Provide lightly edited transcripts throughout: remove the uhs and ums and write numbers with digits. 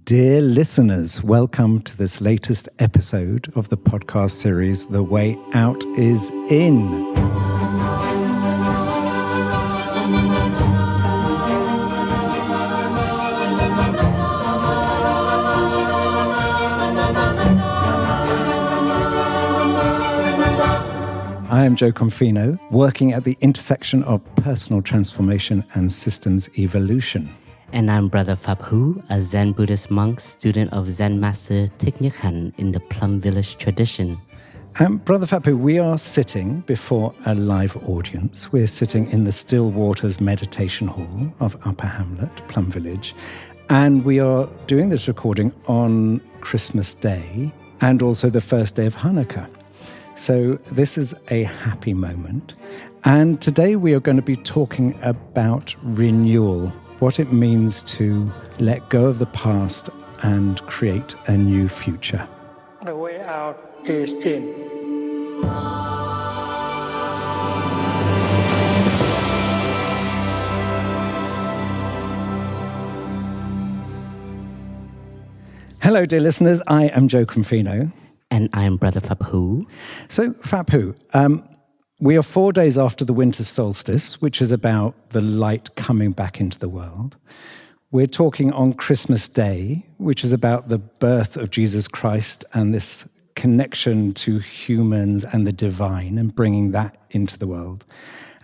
Dear listeners, welcome to this latest episode of the podcast series, The Way Out is In. I am Jo Confino, working at the intersection of personal transformation and systems evolution. And I'm Brother Phap Huu, a Zen Buddhist monk, student of Zen Master Thich Nhat Hanh in the Plum Village tradition. Brother Phap Huu, we are sitting before a live audience. We're sitting in the Stillwater's meditation hall of Upper Hamlet, Plum Village, and we are doing this recording on Christmas Day and also the first day of Hanukkah. So this is a happy moment. And today we are going to be talking about renewal, what it means to let go of the past and create a new future. The way out is in. Hello, dear listeners. I am Jo Confino. And I'm Brother Phap Huu. So, Phap Huu, we are 4 days after the winter solstice, which is about the light coming back into the world. We're talking on Christmas Day, which is about the birth of Jesus Christ and this connection to humans and the divine and bringing that into the world.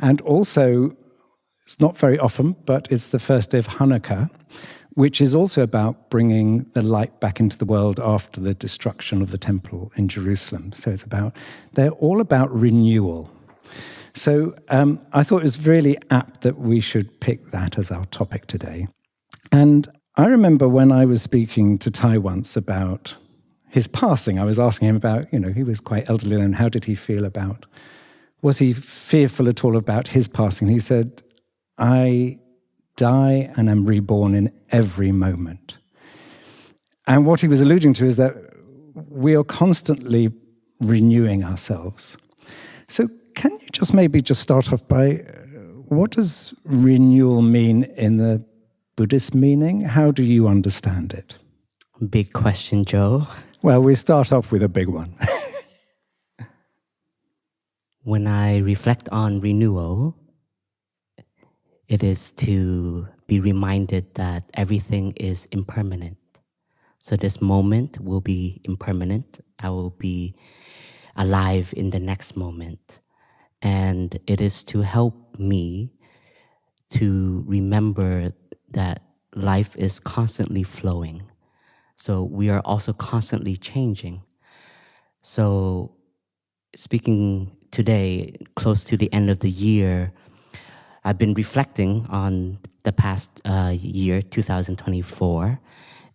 And also, it's not very often, but it's the first day of Hanukkah, which is also about bringing the light back into the world after the destruction of the temple in Jerusalem. So they're all about renewal. So I thought it was really apt that we should pick that as our topic today. And I remember when I was speaking to Tai once about his passing, I was asking him about, he was quite elderly then, how did he feel about, was he fearful at all about his passing? He said, I die and am reborn in every moment. And what he was alluding to is that we are constantly renewing ourselves. So can you just start off by, what does renewal mean in the Buddhist meaning? How do you understand it? Big question, Jo. Well, we start off with a big one. When I reflect on renewal, it is to be reminded that everything is impermanent. So this moment will be impermanent. I will be alive in the next moment. And it is to help me to remember that life is constantly flowing. So we are also constantly changing. So speaking today, close to the end of the year, I've been reflecting on the past year, 2024,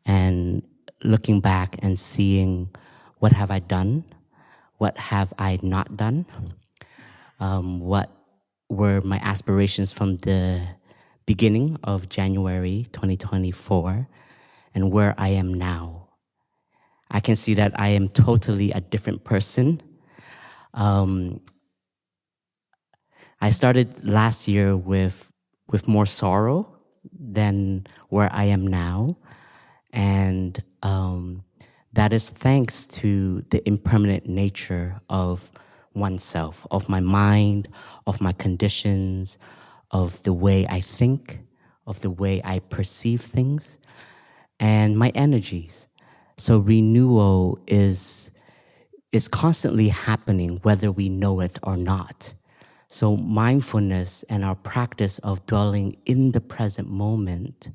and looking back and seeing what have I done, what have I not done, what were my aspirations from the beginning of January 2024, and where I am now. I can see that I am totally a different person. I started last year with more sorrow than where I am now. And that is thanks to the impermanent nature of oneself, of my mind, of my conditions, of the way I think, of the way I perceive things, and my energies. So renewal is constantly happening whether we know it or not. So mindfulness and our practice of dwelling in the present moment,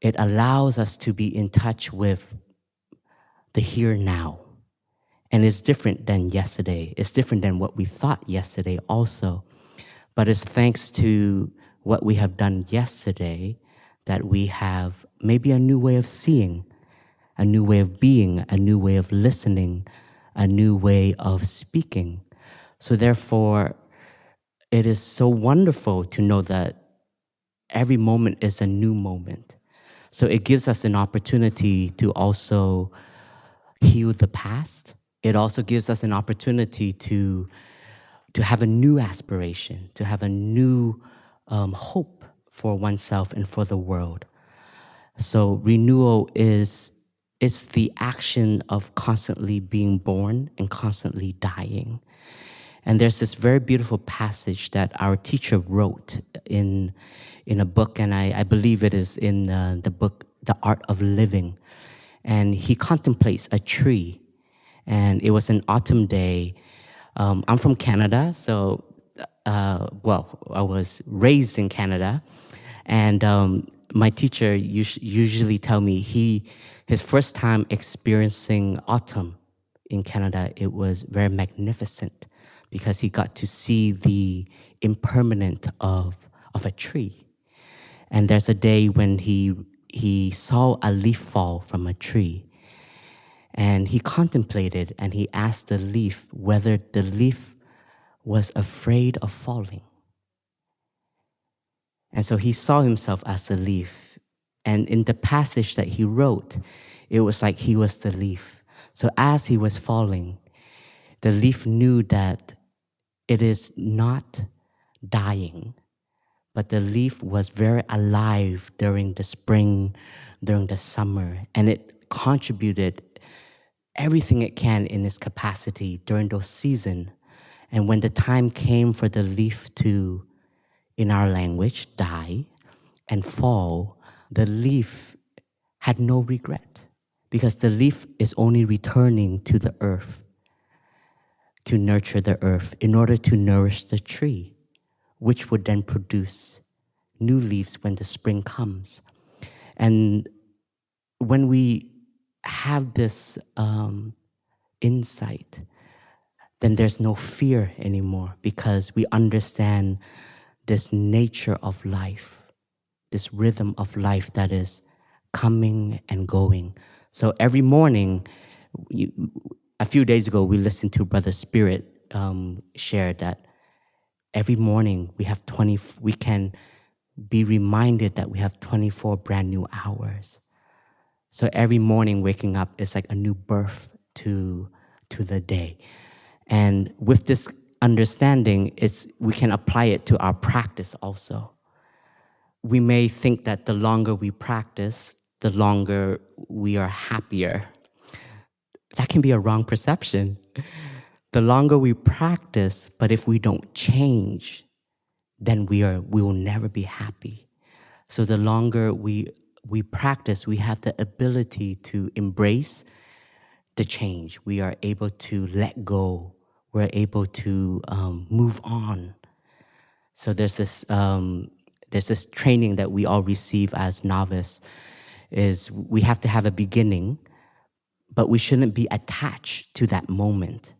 it allows us to be in touch with the here now. And it's different than yesterday. It's different than what we thought yesterday also. But it's thanks to what we have done yesterday that we have maybe a new way of seeing, a new way of being, a new way of listening, a new way of speaking. So therefore, it is so wonderful to know that every moment is a new moment. So it gives us an opportunity to also heal the past. It also gives us an opportunity to have a new aspiration, to have a new hope for oneself and for the world. So renewal is the action of constantly being born and constantly dying. And there's this very beautiful passage that our teacher wrote in a book, and I believe it is in the book, The Art of Living. And he contemplates a tree. And it was an autumn day. I'm from Canada, so, I was raised in Canada. And my teacher usually tell me his first time experiencing autumn in Canada, it was very magnificent because he got to see the impermanence of a tree. And there's a day when he saw a leaf fall from a tree. And he contemplated and he asked the leaf whether the leaf was afraid of falling. And so he saw himself as the leaf. And in the passage that he wrote, it was like he was the leaf. So as he was falling, the leaf knew that it is not dying, but the leaf was very alive during the spring, during the summer, and it contributed everything it can in its capacity during those seasons. And when the time came for the leaf to, in our language, die and fall, the leaf had no regret because the leaf is only returning to the earth to nurture the earth in order to nourish the tree, which would then produce new leaves when the spring comes. And when we have this insight, then there's no fear anymore because we understand this nature of life, this rhythm of life that is coming and going. So every morning, a few days ago, we listened to Brother Spirit share that every morning we can be reminded that we have 24 brand new hours. So every morning waking up is like a new birth to the day. And with this understanding, we can apply it to our practice also. We may think that the longer we practice, the longer we are happier. That can be a wrong perception. The longer we practice, but if we don't change, then we will never be happy. So the longer we practice, we have the ability to embrace the change. We are able to let go. We're able to move on. So there's this training that we all receive as novice, is we have to have a beginning, but we shouldn't be attached to that moment.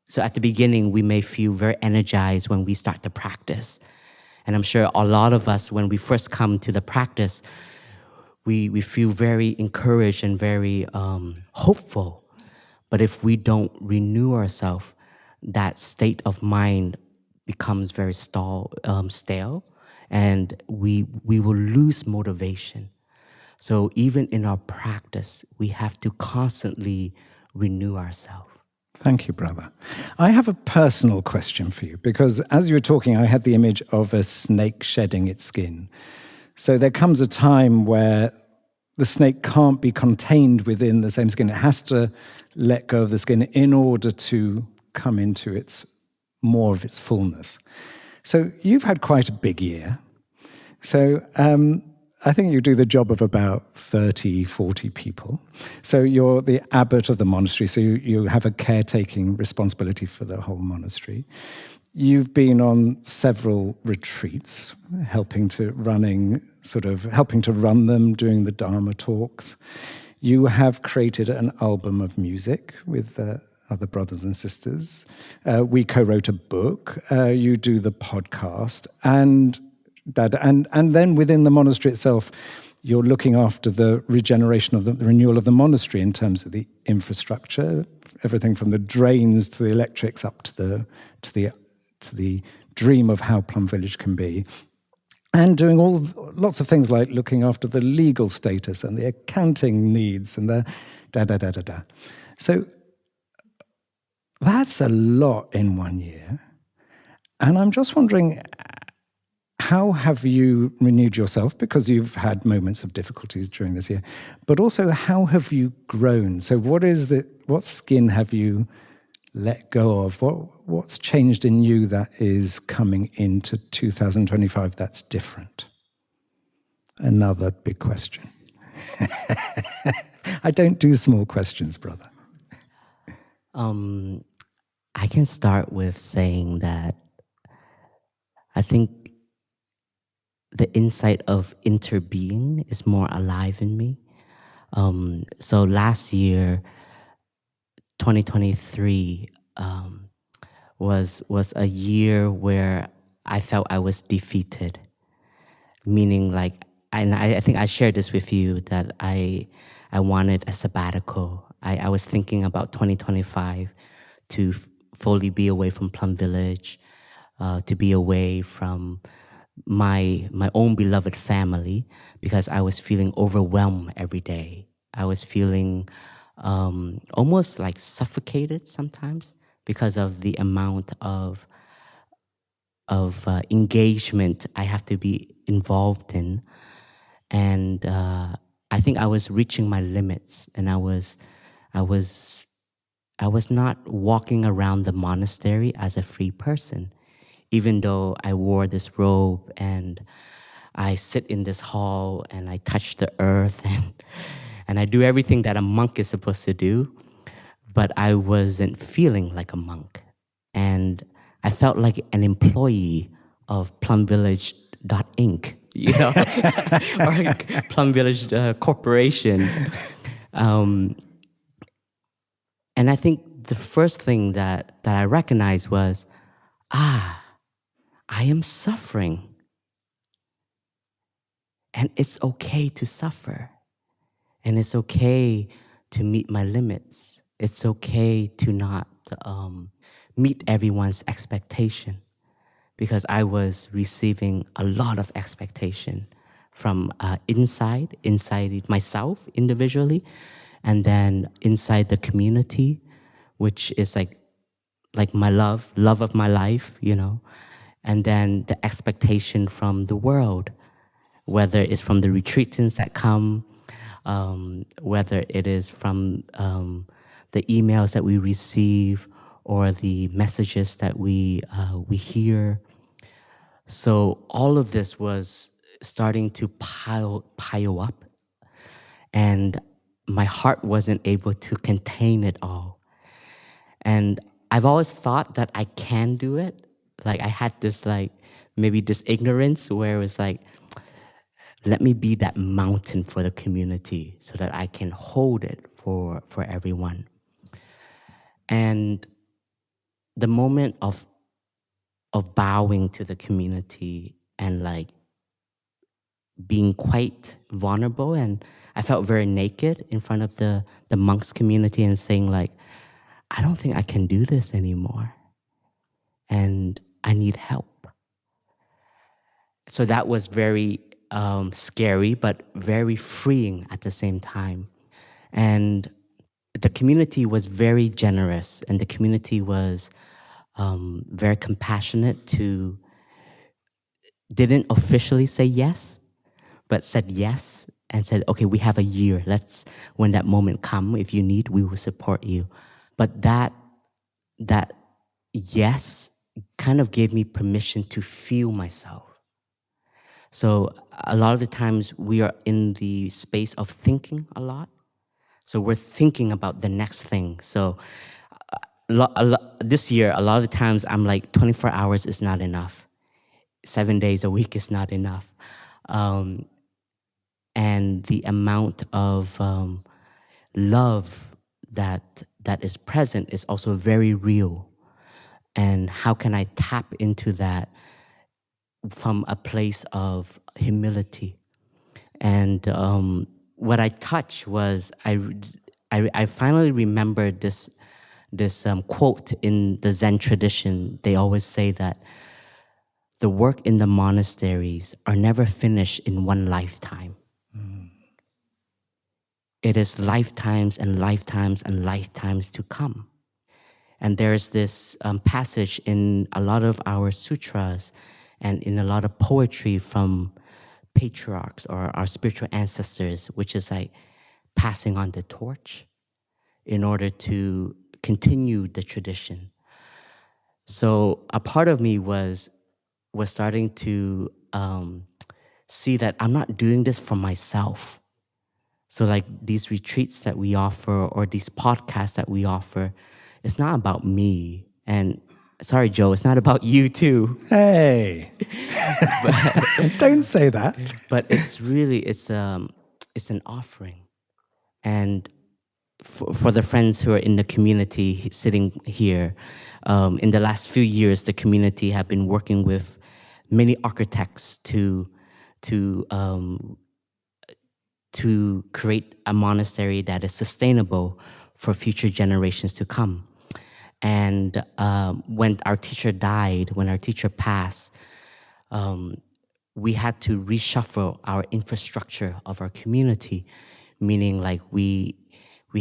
So at the beginning, we may feel very energized when we start to practice. And I'm sure a lot of us, when we first come to the practice, we feel very encouraged and very hopeful. But if we don't renew ourselves, that state of mind becomes very stale, and we will lose motivation. So even in our practice, we have to constantly renew ourselves. Thank you, brother. I have a personal question for you, because as you were talking, I had the image of a snake shedding its skin. So there comes a time where the snake can't be contained within the same skin. It has to let go of the skin in order to come into more of its fullness. So you've had quite a big year. So I think you do the job of about 30, 40 people. So you're the abbot of the monastery, so you have a caretaking responsibility for the whole monastery. You've been on several retreats, helping to run them, doing the Dharma talks. You have created an album of music with other brothers and sisters. We co-wrote a book. You do the podcast, and then within the monastery itself, you're looking after the regeneration of the renewal of the monastery in terms of the infrastructure, everything from the drains to the electrics up to the dream of how Plum Village can be, and doing lots of things like looking after the legal status and the accounting needs and the da-da-da-da-da. So that's a lot in 1 year. And I'm just wondering, how have you renewed yourself? Because you've had moments of difficulties during this year, but also how have you grown? So what skin have you let go of? What's changed in you that is coming into 2025 that's different? Another big question. I don't do small questions, brother. I can start with saying that I think the insight of interbeing is more alive in me. So last year, 2023, was a year where I felt I was defeated. Meaning, like, and I think I shared this with you, that I wanted a sabbatical. I was thinking about 2025 to fully be away from Plum Village, to be away from my own beloved family, because I was feeling overwhelmed every day. I was feeling almost like suffocated sometimes because of the amount of engagement I have to be involved in. And I think I was reaching my limits, and I was not walking around the monastery as a free person, even though I wore this robe and I sit in this hall and I touch the earth and I do everything that a monk is supposed to do, but I wasn't feeling like a monk. And I felt like an employee of Plum Village Inc., you know, or Plum Village Corporation. And I think the first thing that I recognized was, I am suffering. And it's okay to suffer. And it's okay to meet my limits. It's okay to not meet everyone's expectation, because I was receiving a lot of expectation from inside myself individually, and then inside the community, which is like my love of my life, you know, and then the expectation from the world, whether it's from the retreatants that come, whether it is from the emails that we receive or the messages that we hear. So all of this was starting to pile up, and my heart wasn't able to contain it all. And I've always thought that I can do it. Like, I had this, like, maybe this ignorance where it was like, let me be that mountain for the community so that I can hold it for everyone. And the moment of bowing to the community and like being quite vulnerable, and I felt very naked in front of the monks community and saying, like, I don't think I can do this anymore, and I need help. So that was very scary, but very freeing at the same time. And the community was very generous, and the community was very compassionate didn't officially say yes, but said yes and said, okay, we have a year. When that moment comes, if you need, we will support you. But that yes kind of gave me permission to feel myself. So a lot of the times we are in the space of thinking a lot. So we're thinking about the next thing. So this year, a lot of the times I'm like, 24 hours is not enough. 7 days a week is not enough. And the amount of love that is present is also very real. And how can I tap into that from a place of humility? And what I touched was I finally remembered this quote in the Zen tradition. They always say that the work in the monasteries are never finished in one lifetime. It is lifetimes and lifetimes and lifetimes to come. And there's this passage in a lot of our sutras, and in a lot of poetry from patriarchs or our spiritual ancestors, which is like passing on the torch in order to continue the tradition. So a part of me was starting to see that I'm not doing this for myself. So like these retreats that we offer or these podcasts that we offer, it's not about me. And sorry, Joe, it's not about you too. Hey, don't say that. But it's really, it's an offering. And for the friends who are in the community sitting here, in the last few years, the community have been working with many architects to create a monastery that is sustainable for future generations to come. And when our teacher died, when our teacher passed, we had to reshuffle our infrastructure of our community, meaning like we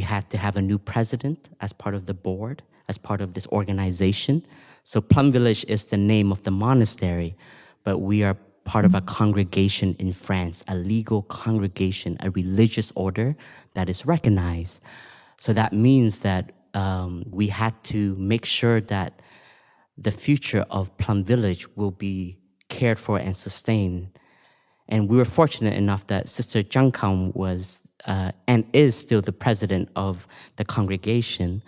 had to have a new president as part of the board, as part of this organization. So Plum Village is the name of the monastery, but we are part of a congregation in France, a legal congregation, a religious order that is recognized. So that means that we had to make sure that the future of Plum Village will be cared for and sustained. And we were fortunate enough that Sister Zhang Kang was and is still the president of the congregation.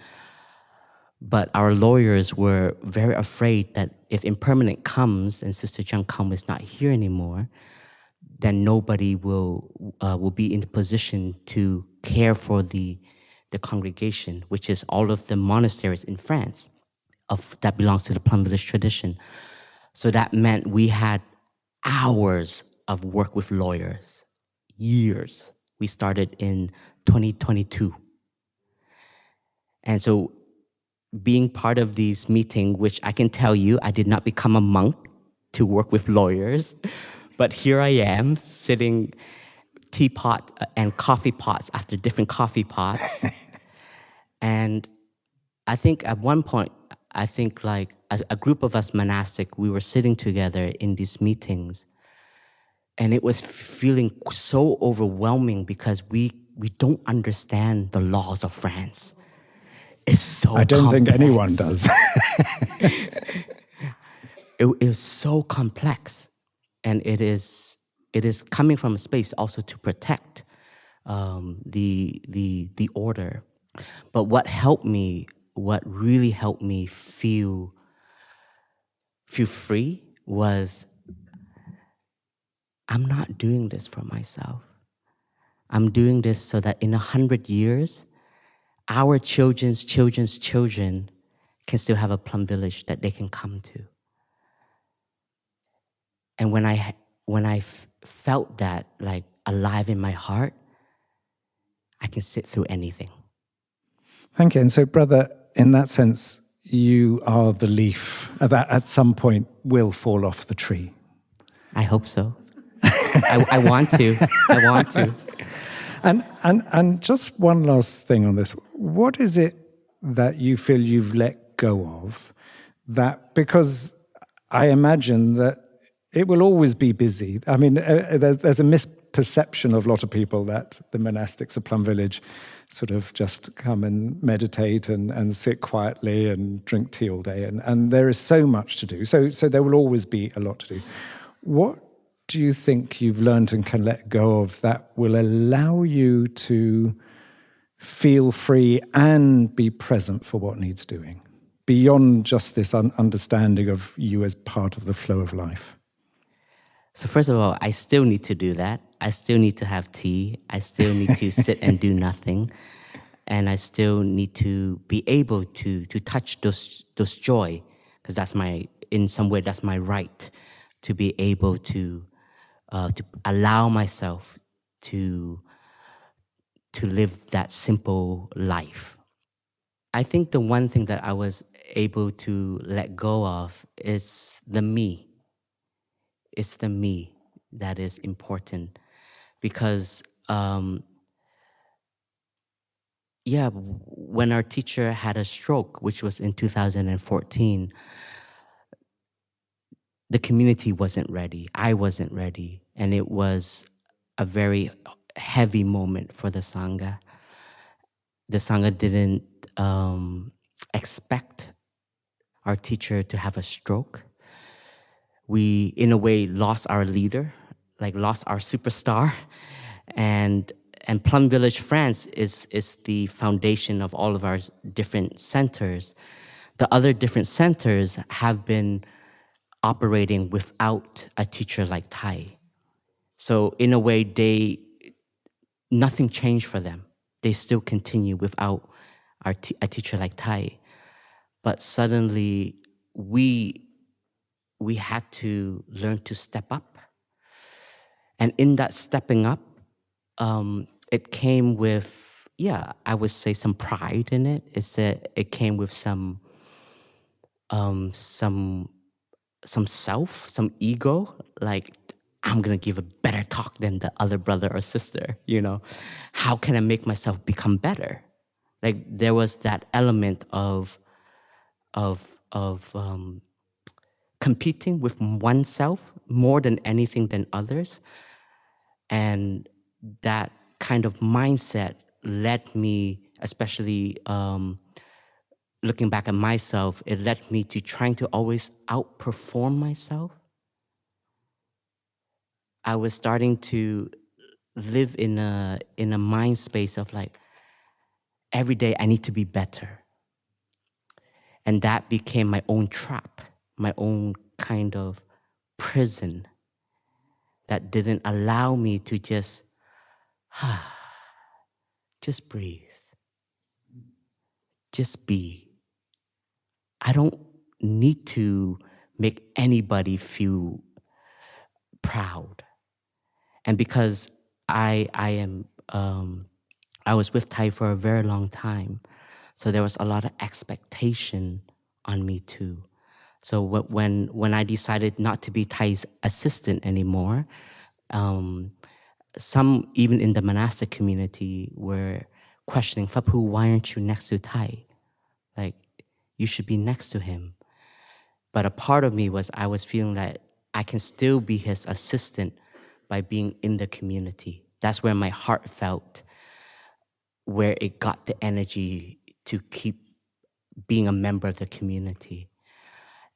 But our lawyers were very afraid that if impermanent comes and Sister Zhang Kang is not here anymore, then nobody will be in the position to care for the congregation, which is all of the monasteries in France that belongs to the Plum Village tradition. So that meant we had hours of work with lawyers, years. We started in 2022. And so being part of these meetings, which I can tell you, I did not become a monk to work with lawyers, but here I am sitting teapot and coffee pots after different coffee pots. And I think at one point, like as a group of us monastic, we were sitting together in these meetings, and it was feeling so overwhelming because we don't understand the laws of France. It's so I don't complex. think anyone does. It was so complex, and it is coming from a space also to protect the order. But what really helped me feel free was, I'm not doing this for myself. I'm doing this so that in 100 years, our children's children can still have a Plum Village that they can come to. And when I felt that like alive in my heart, I can sit through anything. Thank you. And so, brother, in that sense, you are the leaf that at some point will fall off the tree. I hope so. I want to. I want to. And just one last thing on this. What is it that you feel you've let go of that, because I imagine that it will always be busy. I mean, there's a misperception of a lot of people that the monastics of Plum Village sort of just come and meditate and sit quietly and drink tea all day. And there is so much to do. So there will always be a lot to do. What do you think you've learned and can let go of that will allow you to feel free and be present for what needs doing, beyond just this understanding of you as part of the flow of life? So first of all, I still need to do that. I still need to have tea. I still need to sit and do nothing. And I still need to be able to touch those joy, because in some way, that's my right, to be able to allow myself to live that simple life. I think the one thing that I was able to let go of is the me. It's the me that is important, because when our teacher had a stroke, which was in 2014, the community wasn't ready. I wasn't ready. And it was a very heavy moment for the sangha. The sangha didn't expect our teacher to have a stroke. We, in a way, lost our leader, like lost our superstar. And Plum Village, France is the foundation of all of our different centers. The other different centers have been operating without a teacher like Thai. So in a way, nothing changed for them. They still continue without a teacher like Thai. But suddenly, we had to learn to step up. And in that stepping up, it came with, I would say some pride in it. It came with some self, some ego, like, I'm gonna give a better talk than the other brother or sister, How can I make myself become better? Like, there was that element of competing with oneself more than anything than others. And that kind of mindset led me, especially looking back at myself, it led me to trying to always outperform myself. I was starting to live in a mind space of like, every day I need to be better. And that became my own trap, my own kind of prison that didn't allow me to just breathe. Just be. I don't need to make anybody feel proud. And because I was with Thai for a very long time, so there was a lot of expectation on me too. So when I decided not to be Thai's assistant anymore, some even in the monastic community were questioning, Phap Huu, why aren't you next to Thai? Like, you should be next to him. But a part of me I was feeling that I can still be his assistant by being in the community. That's where my heart felt, where it got the energy to keep being a member of the community.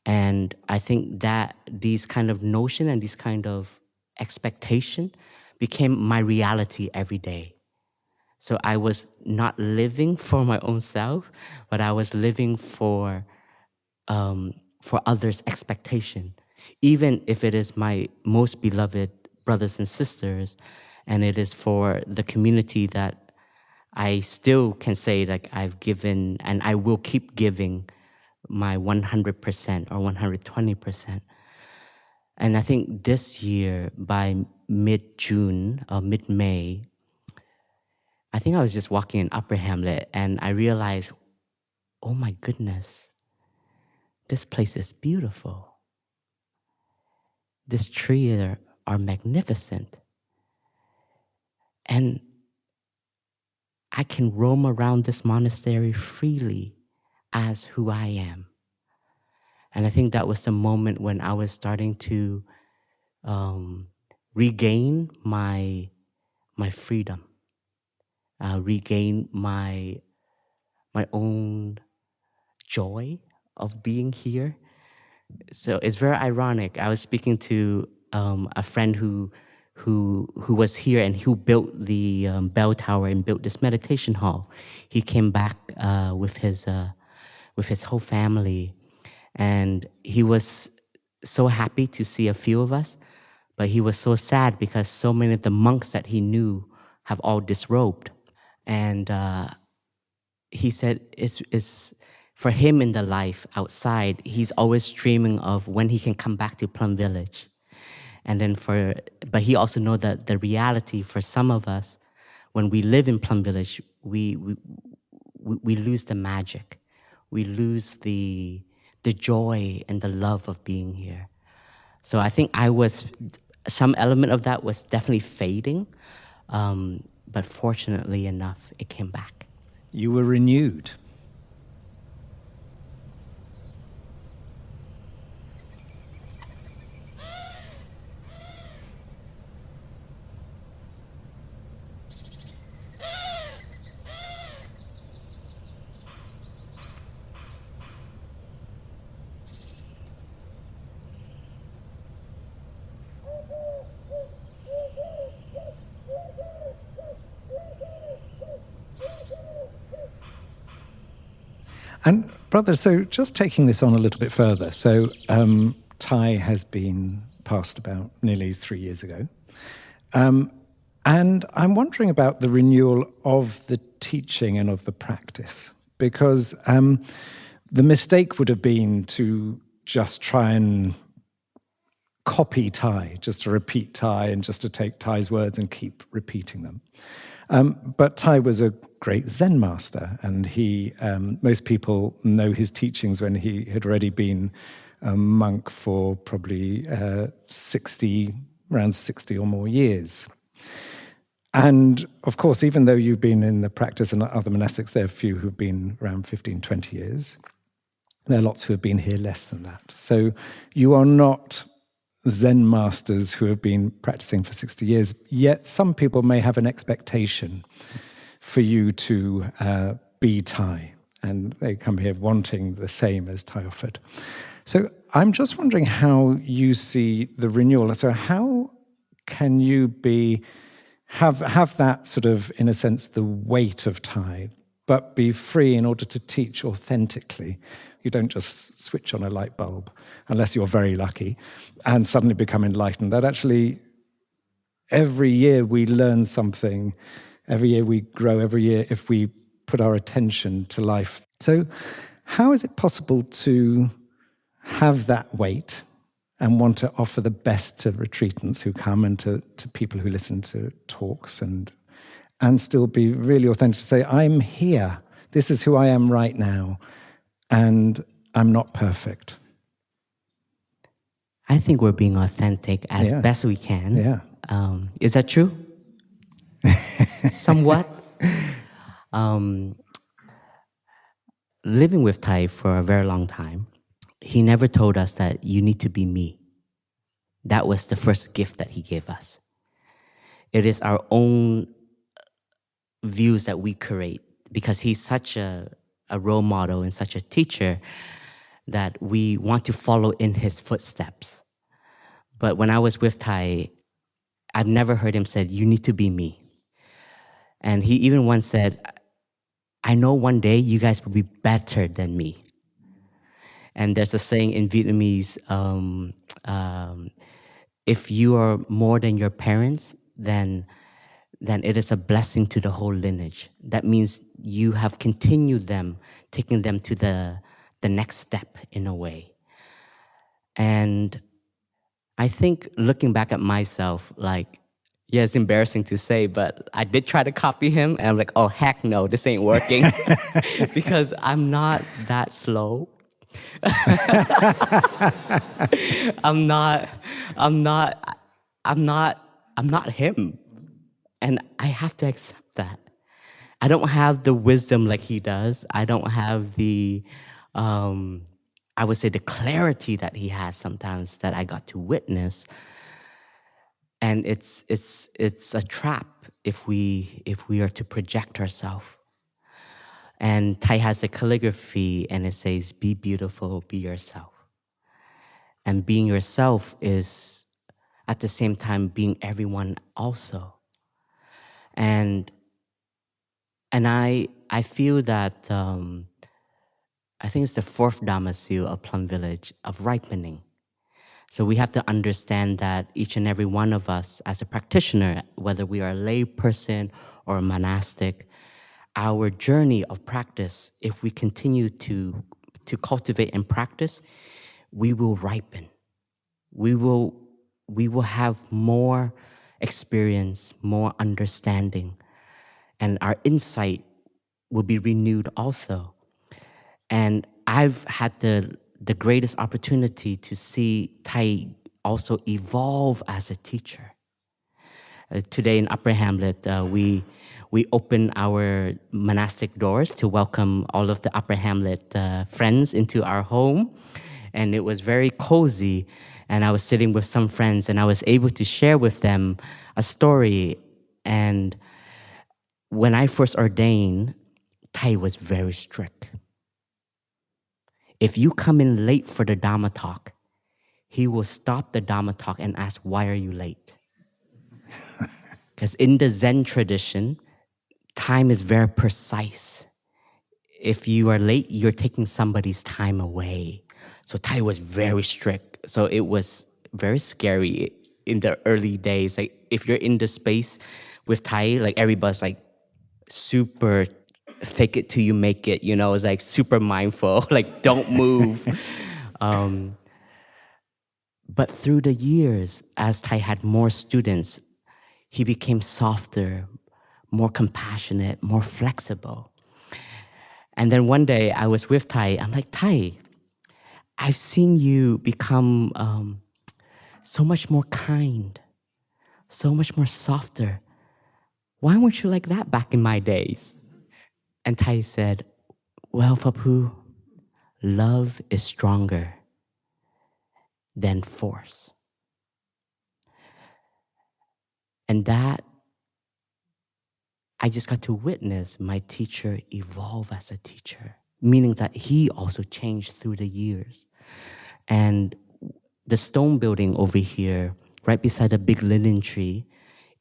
And I think that these kind of notion and these kind of expectation became my reality every day. So I was not living for my own self, but I was living for others' expectation, even if it is my most beloved brothers and sisters, and it is for the community that I still can say like I've given and I will keep giving my 100% or 120%. And I think this year, by mid-June or mid-May, I think I was just walking in Upper Hamlet and I realized, oh my goodness, this place is beautiful. These trees are magnificent. And I can roam around this monastery freely as who I am. And I think that was the moment when I was starting to regain my freedom, regain my own joy of being here. So it's very ironic. I was speaking to a friend who was here and who built the bell tower and built this meditation hall. He came back with his whole family, and he was so happy to see a few of us, but he was so sad because so many of the monks that he knew have all disrobed. And he said it's for him in the life outside, he's always dreaming of when he can come back to Plum Village. And then but he also knows that the reality for some of us, when we live in Plum Village, we lose the magic. We lose the joy and the love of being here. So I think some element of that was definitely fading, but fortunately enough, it came back. You were renewed. And brother, so just taking this on a little bit further. So Thai has been passed about nearly 3 years ago. And I'm wondering about the renewal of the teaching and of the practice, because the mistake would have been to just try and copy Thai, just to repeat Thai and just to take Thai's words and keep repeating them. But Thai was a great Zen master, and most people know his teachings when he had already been a monk for probably around 60 or more years. And of course, even though you've been in the practice and other monastics, there are a few who've been around 15, 20 years. There are lots who have been here less than that. So you are not Zen masters who have been practicing for 60 years, yet some people may have an expectation for you to be Thai, and they come here wanting the same as Thai offered. So I'm just wondering how you see the renewal. So how can you have that sort of, in a sense, the weight of Thai, but be free in order to teach authentically? You don't just switch on a light bulb, unless you're very lucky, and suddenly become enlightened. That actually, every year we learn something, every year we grow, every year if we put our attention to life. So how is it possible to have that weight and want to offer the best to retreatants who come and to people who listen to talks and still be really authentic, to say, I'm here, this is who I am right now, and I'm not perfect? I think we're being authentic as best we can. Yeah. Is that true? Somewhat. Living with Thai for a very long time, he never told us that you need to be me. That was the first gift that he gave us. It is our own views that we create, because he's such a role model and such a teacher that we want to follow in his footsteps. But when I was with Thai, I've never heard him say, you need to be me. And he even once said, I know one day you guys will be better than me. And there's a saying in Vietnamese, if you are more than your parents, then it is a blessing to the whole lineage. That means you have continued them, taking them to the next step in a way. And I think looking back at myself, it's embarrassing to say, but I did try to copy him, and I'm like, oh, heck no, this ain't working. Because I'm not that slow. I'm not him. And I have to accept that. I don't have the wisdom like he does. I don't have the, I would say, the clarity that he has sometimes that I got to witness. And it's a trap if we are to project ourselves. And Thai has a calligraphy, and it says, be beautiful, be yourself. And being yourself is, at the same time, being everyone also. And I feel that, I think it's the 4th Dhamma seal of Plum Village, of ripening. So we have to understand that each and every one of us, as a practitioner, whether we are a lay person or a monastic, our journey of practice, if we continue to cultivate and practice, we will ripen. We will have more experience, more understanding, and our insight will be renewed also. And I've had the greatest opportunity to see Thai also evolve as a teacher. Today in Upper Hamlet, we open our monastic doors to welcome all of the Upper Hamlet friends into our home. And it was very cozy. And I was sitting with some friends, and I was able to share with them a story. And when I first ordained, Thai was very strict. If you come in late for the Dhamma talk, he will stop the Dhamma talk and ask, why are you late? Because in the Zen tradition, time is very precise. if you are late, you're taking somebody's time away. So Tai was very strict. So it was very scary in the early days. Like if you're in the space with Tai, like everybody's like super fake it till you make it, you know, it's like super mindful, like don't move. But through the years, as Tai had more students, he became softer, more compassionate, more flexible. And then one day I was with Tai. I'm like, Tai, I've seen you become so much more kind, so much more softer. Why weren't you like that back in my days? And Tai said, well, Phap Huu, love is stronger than force. And that, I just got to witness my teacher evolve as a teacher, meaning that he also changed through the years. And the stone building over here, right beside the big linen tree,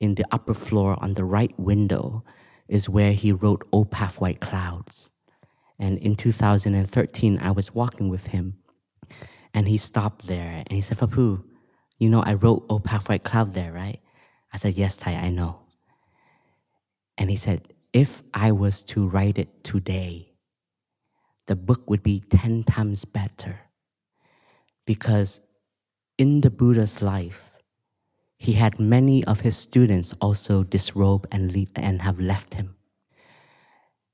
in the upper floor on the right window, is where he wrote "O Path White Clouds." And in 2013, I was walking with him, and he stopped there, and he said, Phap Huu, you know I wrote "O Path White Cloud" there, right? I said, yes, Tai, I know. And he said, if I was to write it today, the book would be 10 times better. Because in the Buddha's life, he had many of his students also disrobe and have left him.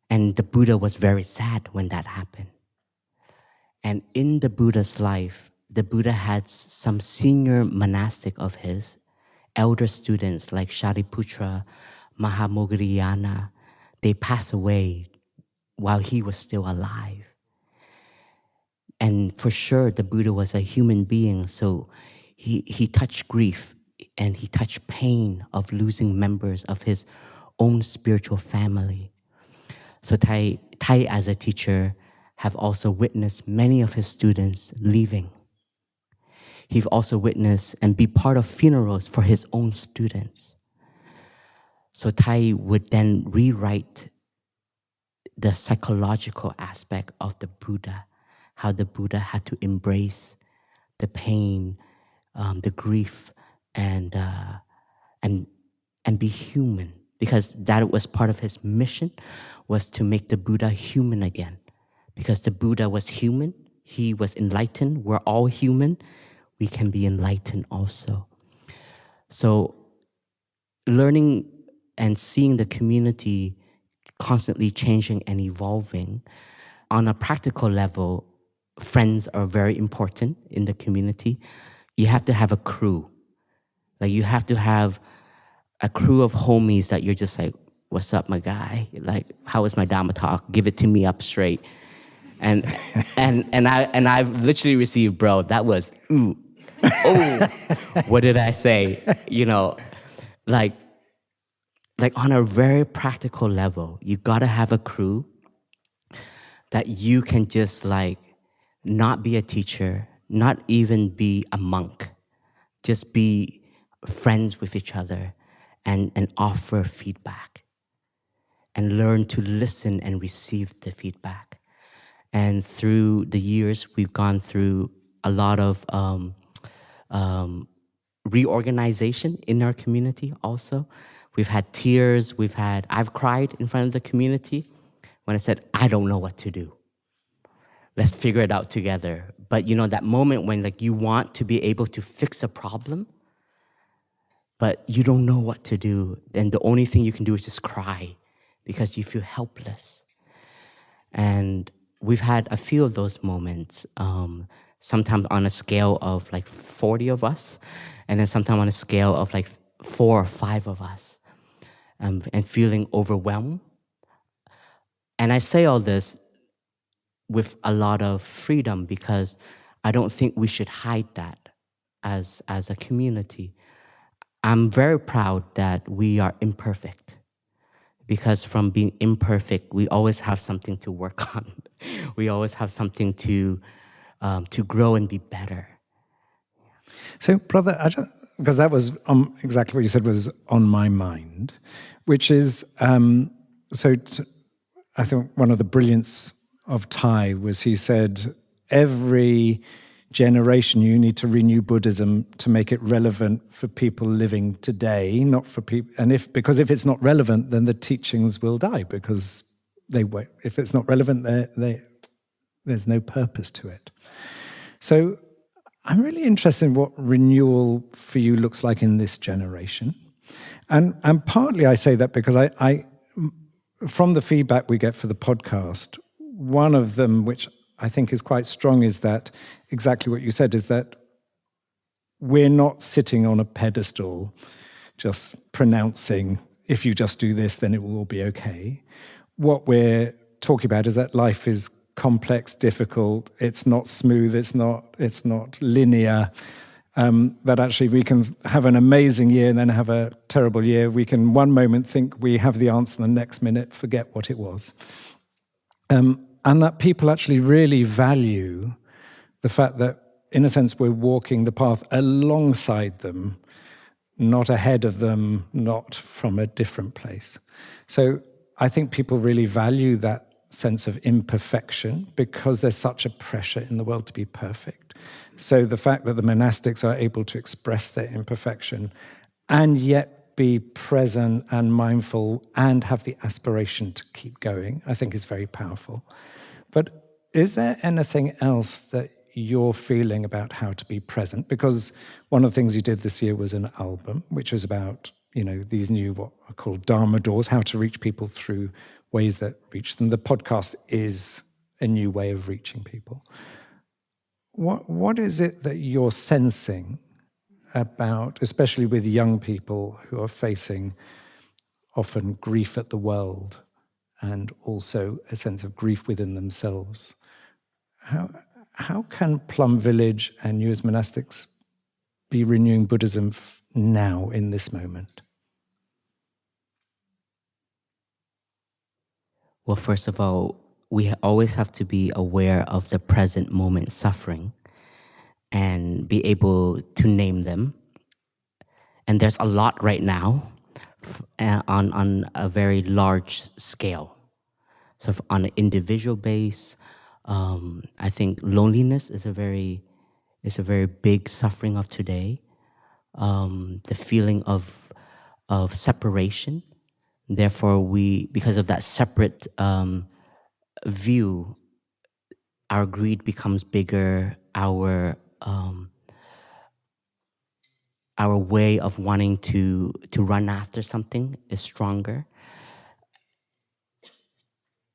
And the Buddha was very sad when that happened. And in the Buddha's life, the Buddha had some senior monastic of his, elder students like Shariputra, Mahamoggallana. They passed away while he was still alive. And for sure, the Buddha was a human being, so he touched grief and he touched pain of losing members of his own spiritual family. So Tai as a teacher have also witnessed many of his students leaving. He's also witnessed and be part of funerals for his own students. So Tai would then rewrite the psychological aspect of the Buddha, how the Buddha had to embrace the pain, the grief, and be human, because that was part of his mission, was to make the Buddha human again. Because the Buddha was human, he was enlightened, we're all human, we can be enlightened also. So learning and seeing the community constantly changing and evolving, on a practical level, friends are very important in the community. You have to have a crew. Like you have to have a crew of homies that you're just like, what's up, my guy? Like, how is my Dhamma talk? Give it to me up straight. And I've literally received, bro, that was, ooh, oh, what did I say? You know, like on a very practical level, you gotta have a crew that you can just like not be a teacher, not even be a monk, just be friends with each other and offer feedback and learn to listen and receive the feedback. And through the years, we've gone through a lot of reorganization in our community also. We've had tears, I've cried in front of the community when I said, I don't know what to do. Let's figure it out together. But you know, that moment when like you want to be able to fix a problem, but you don't know what to do, then the only thing you can do is just cry because you feel helpless. And we've had a few of those moments, sometimes on a scale of like 40 of us, and then sometimes on a scale of like 4 or 5 of us, and feeling overwhelmed. And I say all this with a lot of freedom because I don't think we should hide that as a community. I'm very proud that we are imperfect, because from being imperfect, we always have something to work on. We always have something to grow and be better. So, brother, because that was exactly what you said was on my mind, which is, I think one of the brilliance of Thai was he said, every generation you need to renew Buddhism to make it relevant for people living today, not for people. And because if it's not relevant, then the teachings will die because they won't. If it's not relevant, there's no purpose to it. So I'm really interested in what renewal for you looks like in this generation. And partly I say that because I from the feedback we get for the podcast, one of them, which I think is quite strong, is that exactly what you said, is that we're not sitting on a pedestal just pronouncing, if you just do this, then it will all be okay. What we're talking about is that life is complex, difficult, it's not smooth, it's not linear, that actually we can have an amazing year and then have a terrible year. We can one moment think we have the answer, and the next minute forget what it was. And that people actually really value the fact that, in a sense, we're walking the path alongside them, not ahead of them, not from a different place. So I think people really value that sense of imperfection because there's such a pressure in the world to be perfect. So the fact that the monastics are able to express their imperfection and yet be present and mindful and have the aspiration to keep going, I think is very powerful. But is there anything else that you're feeling about how to be present? Because one of the things you did this year was an album, which was about, these new, what are called Dharma doors, how to reach people through ways that reach them. The podcast is a new way of reaching people. What is it that you're sensing about, especially with young people who are facing often grief at the world and also a sense of grief within themselves? How can Plum Village and you as monastics be renewing Buddhism now in this moment? Well, first of all, we always have to be aware of the present moment suffering and be able to name them. And there's a lot right now on a very large scale. So on an individual base, I think loneliness is a very big suffering of today. The feeling of separation. Therefore, because of that separate view, our greed becomes bigger. Our way of wanting to run after something is stronger.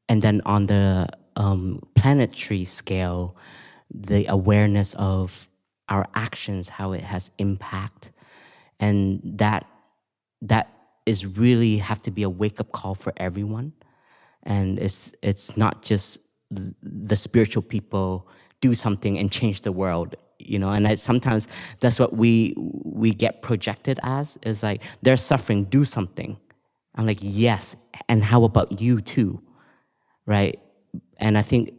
And then on the planetary scale, the awareness of our actions, how it has impact, and that is really have to be a wake-up call for everyone. And it's not just the spiritual people do something and change the world, and sometimes that's what we get projected as, is like, they're suffering, do something. I'm like, yes, and how about you too, right? And I think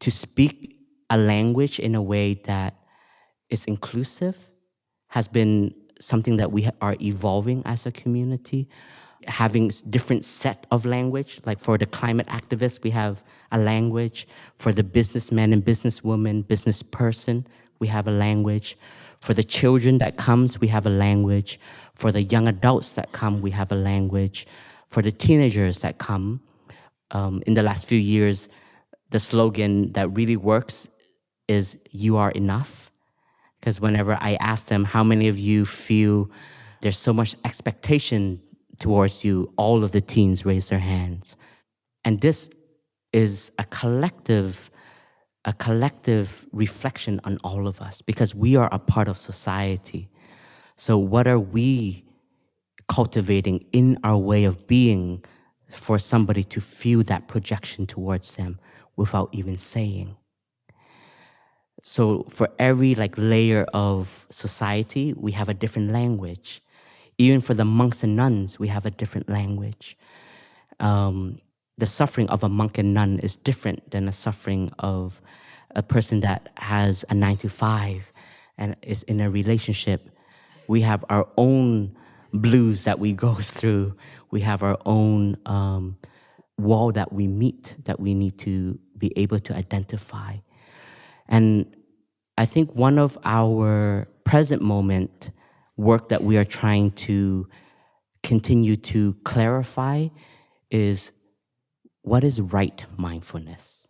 to speak a language in a way that is inclusive has been something that we are evolving as a community, having different set of language. Like for the climate activists, we have a language. For the businessman and businesswoman, business person, we have a language. For the children that comes, we have a language. For the young adults that come, we have a language. For the teenagers that come, in the last few years, the slogan that really works is "You are enough." Because whenever I ask them, how many of you feel there's so much expectation towards you, all of the teens raise their hands. And this is a collective reflection on all of us, because we are a part of society. So what are we cultivating in our way of being for somebody to feel that projection towards them without even saying? So for every layer of society, we have a different language. Even for the monks and nuns, we have a different language. The suffering of a monk and nun is different than the suffering of a person that has a 9-to-5 and is in a relationship. We have our own blues that we go through. We have our own wall that we meet, that we need to be able to identify. And I think one of our present moment work that we are trying to continue to clarify is, what is right mindfulness?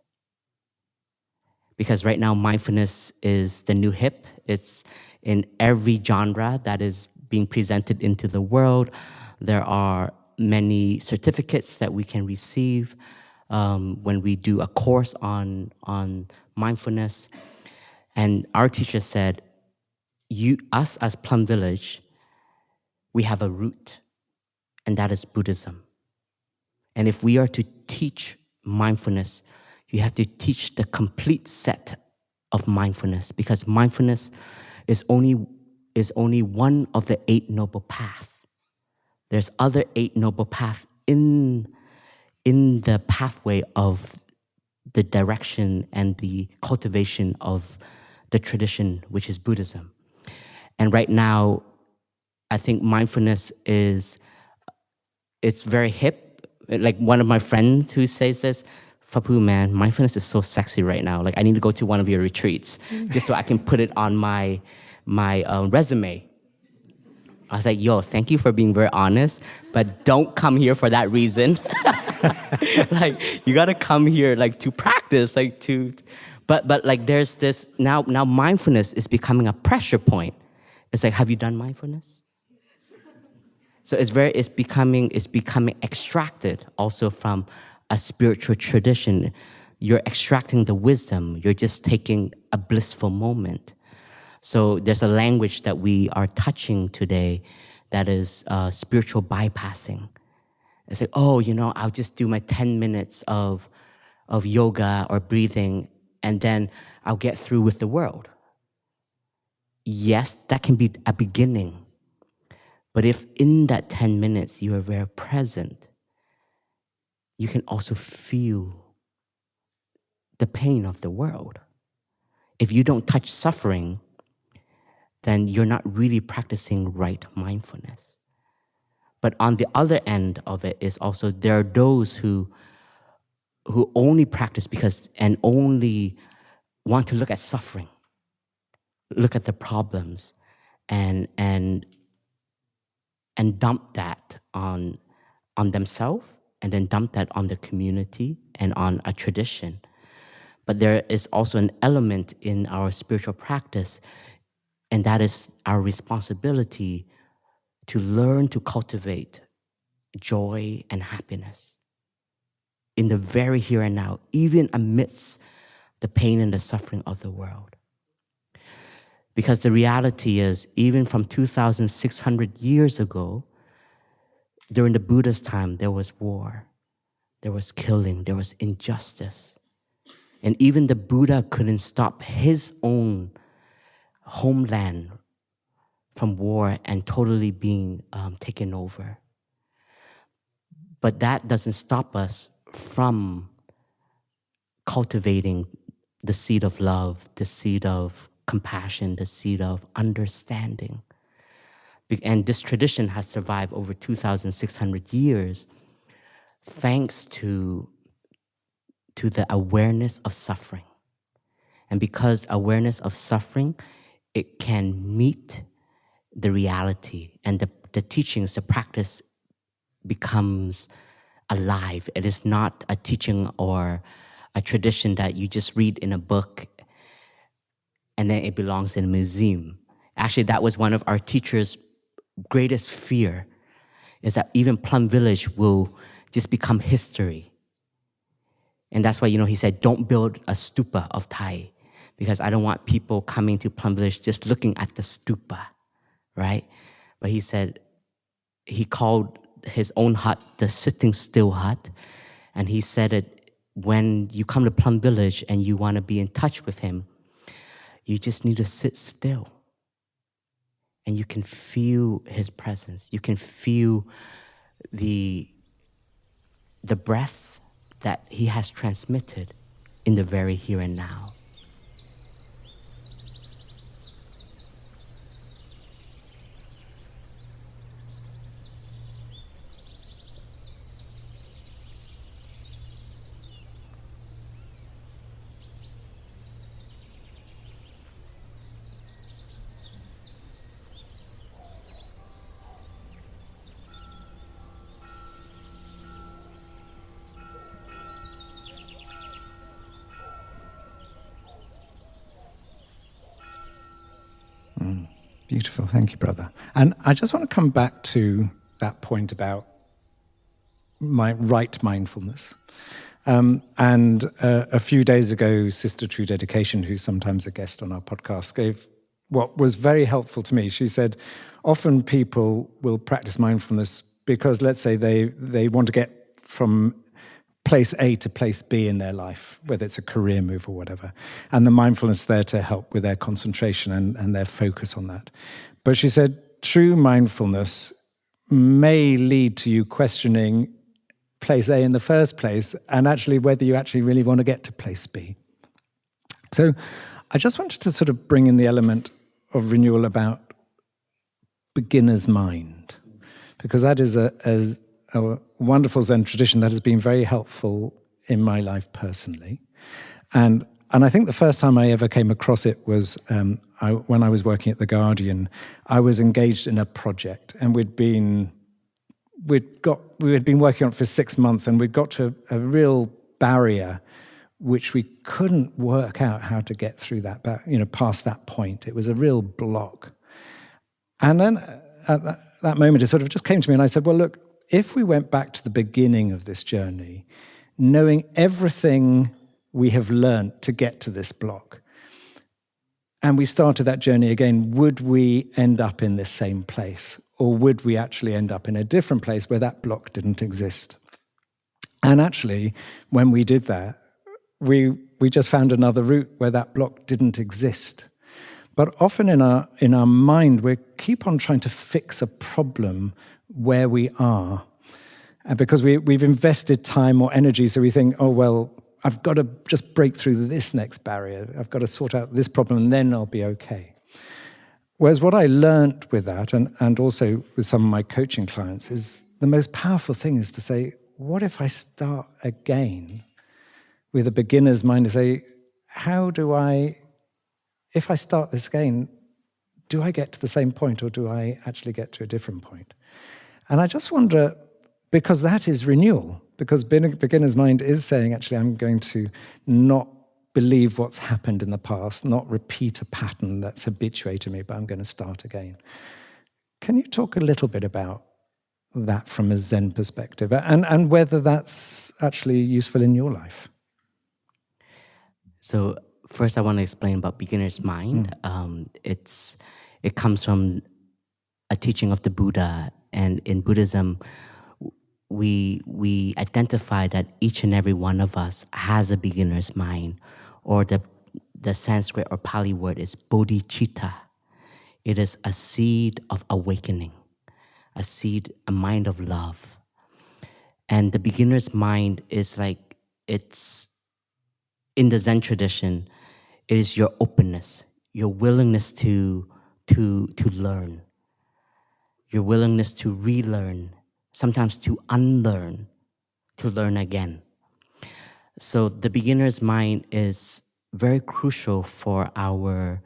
Because right now, mindfulness is the new hip. It's in every genre that is being presented into the world. There are many certificates that we can receive when we do a course on mindfulness. And our teacher said, us as Plum Village, we have a root, and that is Buddhism. And if we are to teach mindfulness, you have to teach the complete set of mindfulness, because mindfulness is only one of the 8 noble paths. There's other 8 noble paths in the pathway of the direction and the cultivation of the tradition, which is Buddhism. And right now, I think mindfulness it's very hip. Like one of my friends who says this, Phap Huu, man, mindfulness is so sexy right now. Like I need to go to one of your retreats just so I can put it on my resume. I was like, yo, thank you for being very honest, but don't come here for that reason. Like you gotta come here like to practice, like to, but like there's this now mindfulness is becoming a pressure point. It's like, have you done mindfulness? So it's becoming extracted also from a spiritual tradition. You're extracting the wisdom. You're just taking a blissful moment. So there's a language that we are touching today that is spiritual bypassing. It's like, oh, I'll just do my 10 minutes of yoga or breathing, and then I'll get through with the world. Yes, that can be a beginning. But if in that 10 minutes you are very present, you can also feel the pain of the world. If you don't touch suffering, then you're not really practicing right mindfulness. But on the other end of it is also there are those who only practice and only want to look at suffering, look at the problems, and dump that on themselves, and then dump that on the community and on a tradition. But there is also an element in our spiritual practice, and that is our responsibility to learn to cultivate joy and happiness in the very here and now, even amidst the pain and the suffering of the world. Because the reality is, even from 2,600 years ago, during the Buddha's time, there was war, there was killing, there was injustice. And even the Buddha couldn't stop his own homeland from war and totally being taken over. But that doesn't stop us from cultivating the seed of love, the seed of compassion, the seed of understanding. And this tradition has survived over 2,600 years thanks to the awareness of suffering. And because awareness of suffering, it can meet the reality, and the teachings, the practice becomes alive. It is not a teaching or a tradition that you just read in a book and then it belongs in a museum. Actually, that was one of our teachers' greatest fear, is that even Plum Village will just become history. And that's why, he said, don't build a stupa of Thai, because I don't want people coming to Plum Village just looking at the stupa, right? But he said, he called his own hut the sitting still hut. And he said it, when you come to Plum Village and you want to be in touch with him, you just need to sit still. And you can feel his presence. You can feel the breath that he has transmitted in the very here and now. Beautiful. Thank you, brother. And I just want to come back to that point about right mindfulness. And a few days ago, Sister True Dedication, who's sometimes a guest on our podcast, gave what was very helpful to me. She said, often people will practice mindfulness because, let's say, they want to get from place A to place B in their life, whether it's a career move or whatever. And the mindfulness is there to help with their concentration and their focus on that. But she said, true mindfulness may lead to you questioning place A in the first place, and actually whether you actually really want to get to place B. So I just wanted to sort of bring in the element of renewal about beginner's mind, because that is a wonderful Zen tradition that has been very helpful in my life personally. And I think the first time I ever came across it was when I was working at The Guardian. I was engaged in a project, and we had been working on it for 6 months, and we'd got to a real barrier which we couldn't work out how to get through that, past that point. It was a real block. And then at that moment, it sort of just came to me, and I said, well, look, if we went back to the beginning of this journey, knowing everything we have learned to get to this block, and we started that journey again, would we end up in this same place? Or would we actually end up in a different place where that block didn't exist? And actually, when we did that, we just found another route where that block didn't exist. But often in our mind, we keep on trying to fix a problem where we are. And because we've invested time or energy, so we think, oh, well, I've got to just break through this next barrier. I've got to sort out this problem, and then I'll be okay. Whereas what I learned with that, and also with some of my coaching clients, is the most powerful thing is to say, what if I start again with a beginner's mind to say, if I start this again, do I get to the same point, or do I actually get to a different point? And I just wonder, because that is renewal, because beginner's mind is saying, actually, I'm going to not believe what's happened in the past, not repeat a pattern that's habituated me, but I'm going to start again. Can you talk a little bit about that from a Zen perspective, and whether that's actually useful in your life? So first I want to explain about beginner's mind. It comes from a teaching of the Buddha, and in Buddhism, we identify that each and every one of us has a beginner's mind, or the Sanskrit or Pali word is bodhicitta. It is a seed of awakening, a mind of love. And the beginner's mind is like, it's, in the Zen tradition, it is your openness, your willingness to learn, your willingness to relearn, sometimes to unlearn, to learn again. So the beginner's mind is very crucial for our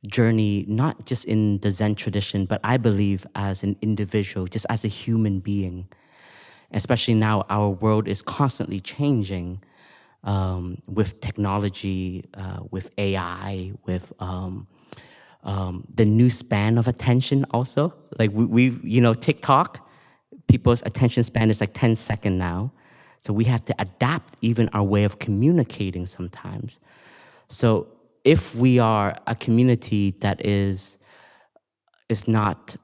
journey, not just in the Zen tradition, but I believe as an individual, just as a human being. Especially now, our world is constantly changing with technology, with AI, with the new span of attention also. Like we've TikTok, people's attention span is like 10 seconds now. So we have to adapt even our way of communicating sometimes. So if we are a community that is not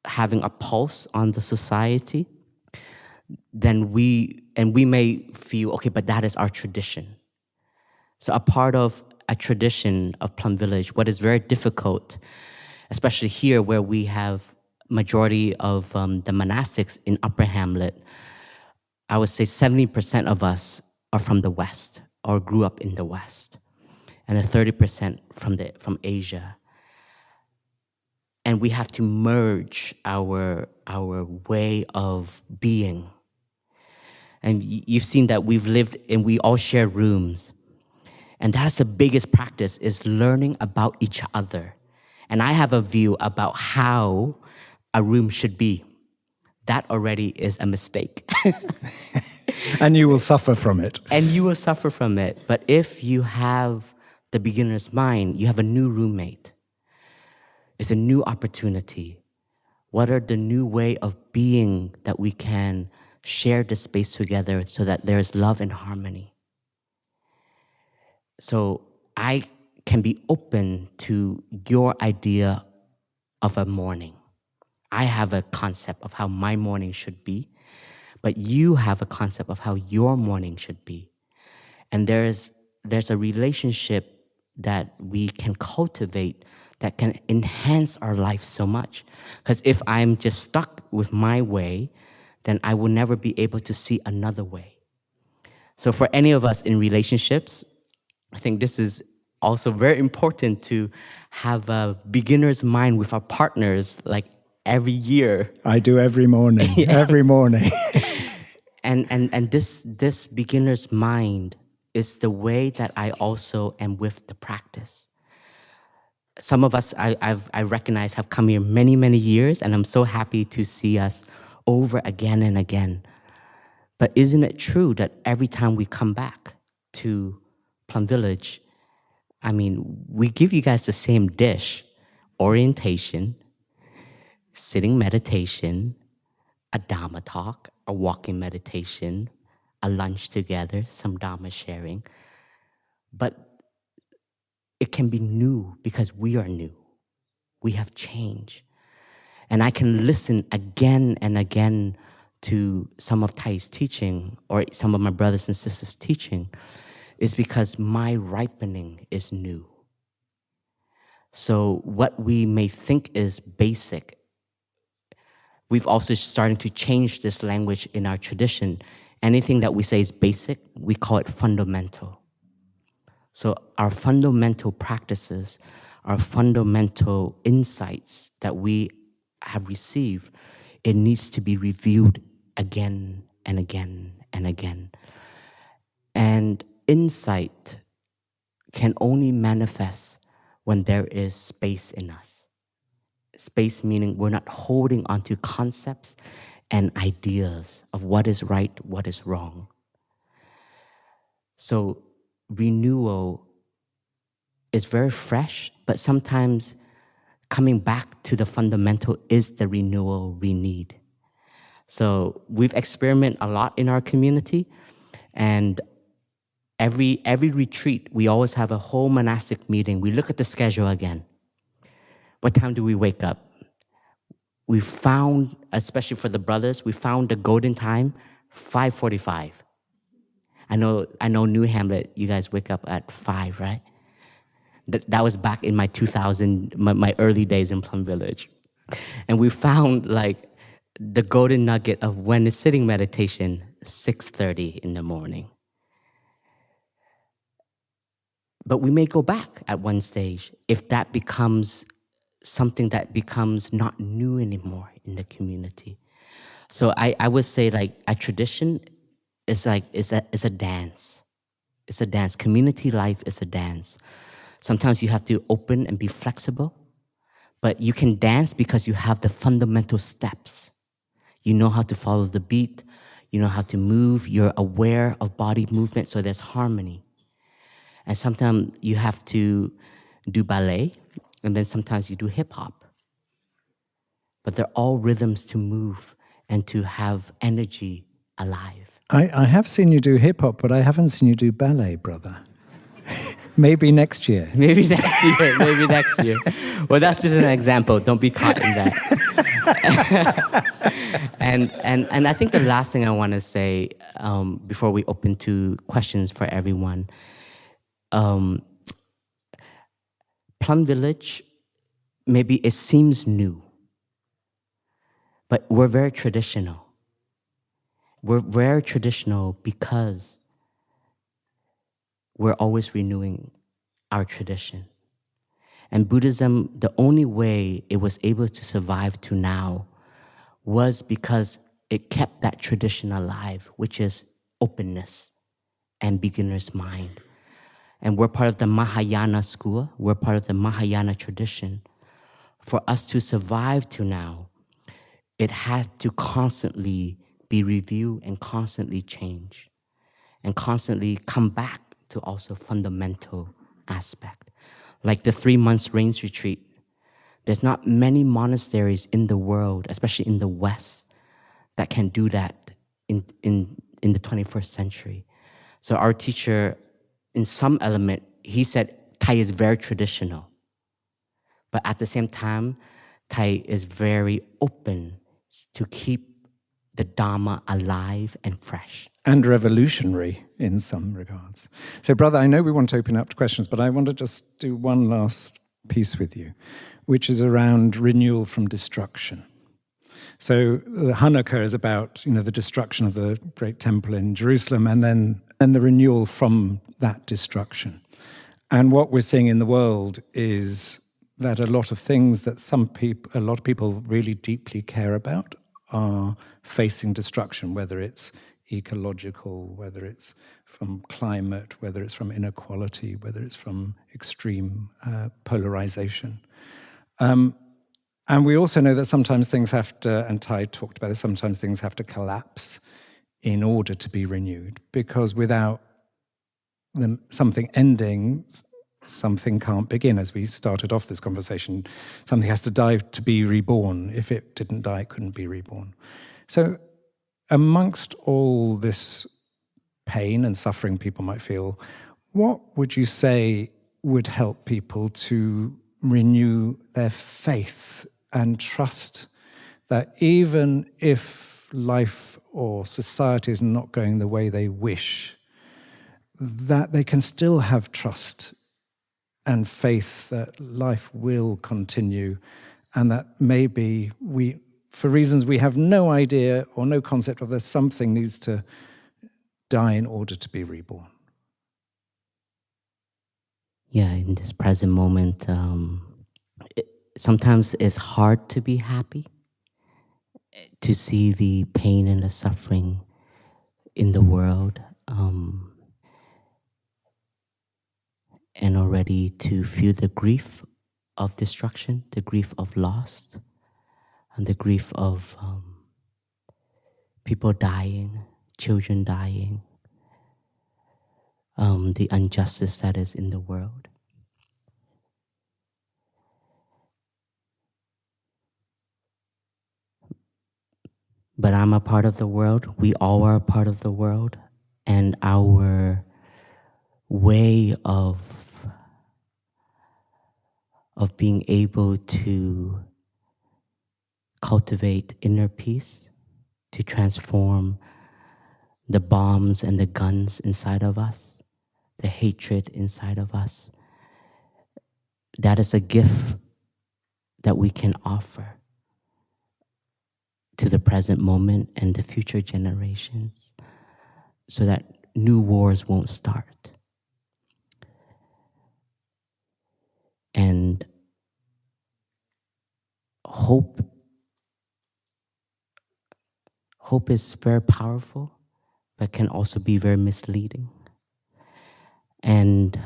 having a pulse on the society, then we may feel, okay, but that is our tradition. So a part of a tradition of Plum Village, what is very difficult, especially here where we have majority of the monastics in Upper Hamlet, I would say 70% of us are from the West or grew up in the West, and 30% from Asia. And we have to merge our way of being. And you've seen that we've lived and we all share rooms. And that's the biggest practice, is learning about each other. And I have a view about how a room should be. That already is a mistake. And you will suffer from it. And you will suffer from it. But if you have the beginner's mind, you have a new roommate. It's a new opportunity. What are the new way of being that we can share the space together so that there's love and harmony? So I can be open to your idea of a morning. I have a concept of how my morning should be, but you have a concept of how your morning should be. And there's a relationship that we can cultivate that can enhance our life so much. Because if I'm just stuck with my way, then I will never be able to see another way. So for any of us in relationships, I think this is also very important to have a beginner's mind with our partners, like every year. I do every morning, every morning. And this beginner's mind is the way that I also am with the practice. Some of us I recognize have come here many, many years, and I'm so happy to see us over again and again. But isn't it true that every time we come back to Plum Village, I mean, we give you guys the same dish: orientation, sitting meditation, a Dhamma talk, a walking meditation, a lunch together, some Dhamma sharing. But it can be new because we are new. We have changed. And I can listen again and again to some of TWOII's teaching or some of my brothers and sisters' teaching is because my ripening is new. So what we may think is basic, we've also started to change this language in our tradition. Anything that we say is basic, we call it fundamental. So our fundamental practices, our fundamental insights that we have received, it needs to be reviewed again and again and again. And insight can only manifest when there is space in us. Space meaning we're not holding onto concepts and ideas of what is right, what is wrong. So renewal is very fresh, but sometimes coming back to the fundamental is the renewal we need. So we've experimented a lot in our community, and every retreat, we always have a whole monastic meeting. We look at the schedule again. What time do we wake up? We found, especially for the brothers, we found the golden time, 5:45. I know New Hamlet, you guys wake up at 5, right? That was back in my my early days in Plum Village. And we found like the golden nugget of when is sitting meditation, 6:30 in the morning. But we may go back at one stage if that becomes something that becomes not new anymore in the community. So I would say like a tradition is a dance. It's a dance. Community life is a dance. Sometimes you have to open and be flexible, but you can dance because you have the fundamental steps. You know how to follow the beat. You know how to move. You're aware of body movement, so there's harmony. And sometimes you have to do ballet, and then sometimes you do hip-hop. But they're all rhythms to move and to have energy alive. I have seen you do hip-hop, but I haven't seen you do ballet, brother. Maybe next year. Maybe next year. Well, that's just an example. Don't be caught in that. and I think the last thing I want to say before we open to questions for everyone, Plum Village, maybe it seems new, but we're very traditional. We're very traditional because we're always renewing our tradition. And Buddhism, the only way it was able to survive to now was because it kept that tradition alive, which is openness and beginner's mind. And we're part of the Mahayana school. We're part of the Mahayana tradition. For us to survive to now, it has to constantly be reviewed and constantly change and constantly come back to also fundamental aspect. Like the 3 months rains retreat, There's not many monasteries in the world, especially in the West, that can do that in the 21st century. So our teacher, in some element, he said Thai is very traditional. But at the same time, Thai is very open to keep the Dharma alive and fresh. And revolutionary in some regards. So, brother, I know we want to open up to questions, but I want to just do one last piece with you, which is around renewal from destruction. So the Hanukkah is about, the destruction of the great temple in Jerusalem, and then the renewal from that destruction. And what we're seeing in the world is that a lot of things that a lot of people really deeply care about are facing destruction, whether it's ecological, whether it's from climate, whether it's from inequality, whether it's from extreme polarization. And we also know that sometimes things have to, and Thai talked about this, sometimes things have to collapse in order to be renewed, because without something ending, something can't begin. As we started off this conversation, something has to die to be reborn. If it didn't die, it couldn't be reborn. So amongst all this pain and suffering people might feel, what would you say would help people to renew their faith and trust that even if life or society is not going the way they wish, that they can still have trust and faith that life will continue, and that maybe for reasons we have no idea or no concept of, there's something needs to die in order to be reborn? Yeah, in this present moment, sometimes it's hard to be happy, to see the pain and the suffering in the world, and already to feel the grief of destruction, the grief of loss, and the grief of people dying, children dying, the injustice that is in the world. But I'm a part of the world. We all are a part of the world. And our way of being able to cultivate inner peace, to transform the bombs and the guns inside of us, the hatred inside of us, that is a gift that we can offer to the present moment and the future generations, so that new wars won't start. And hope is very powerful, but can also be very misleading. And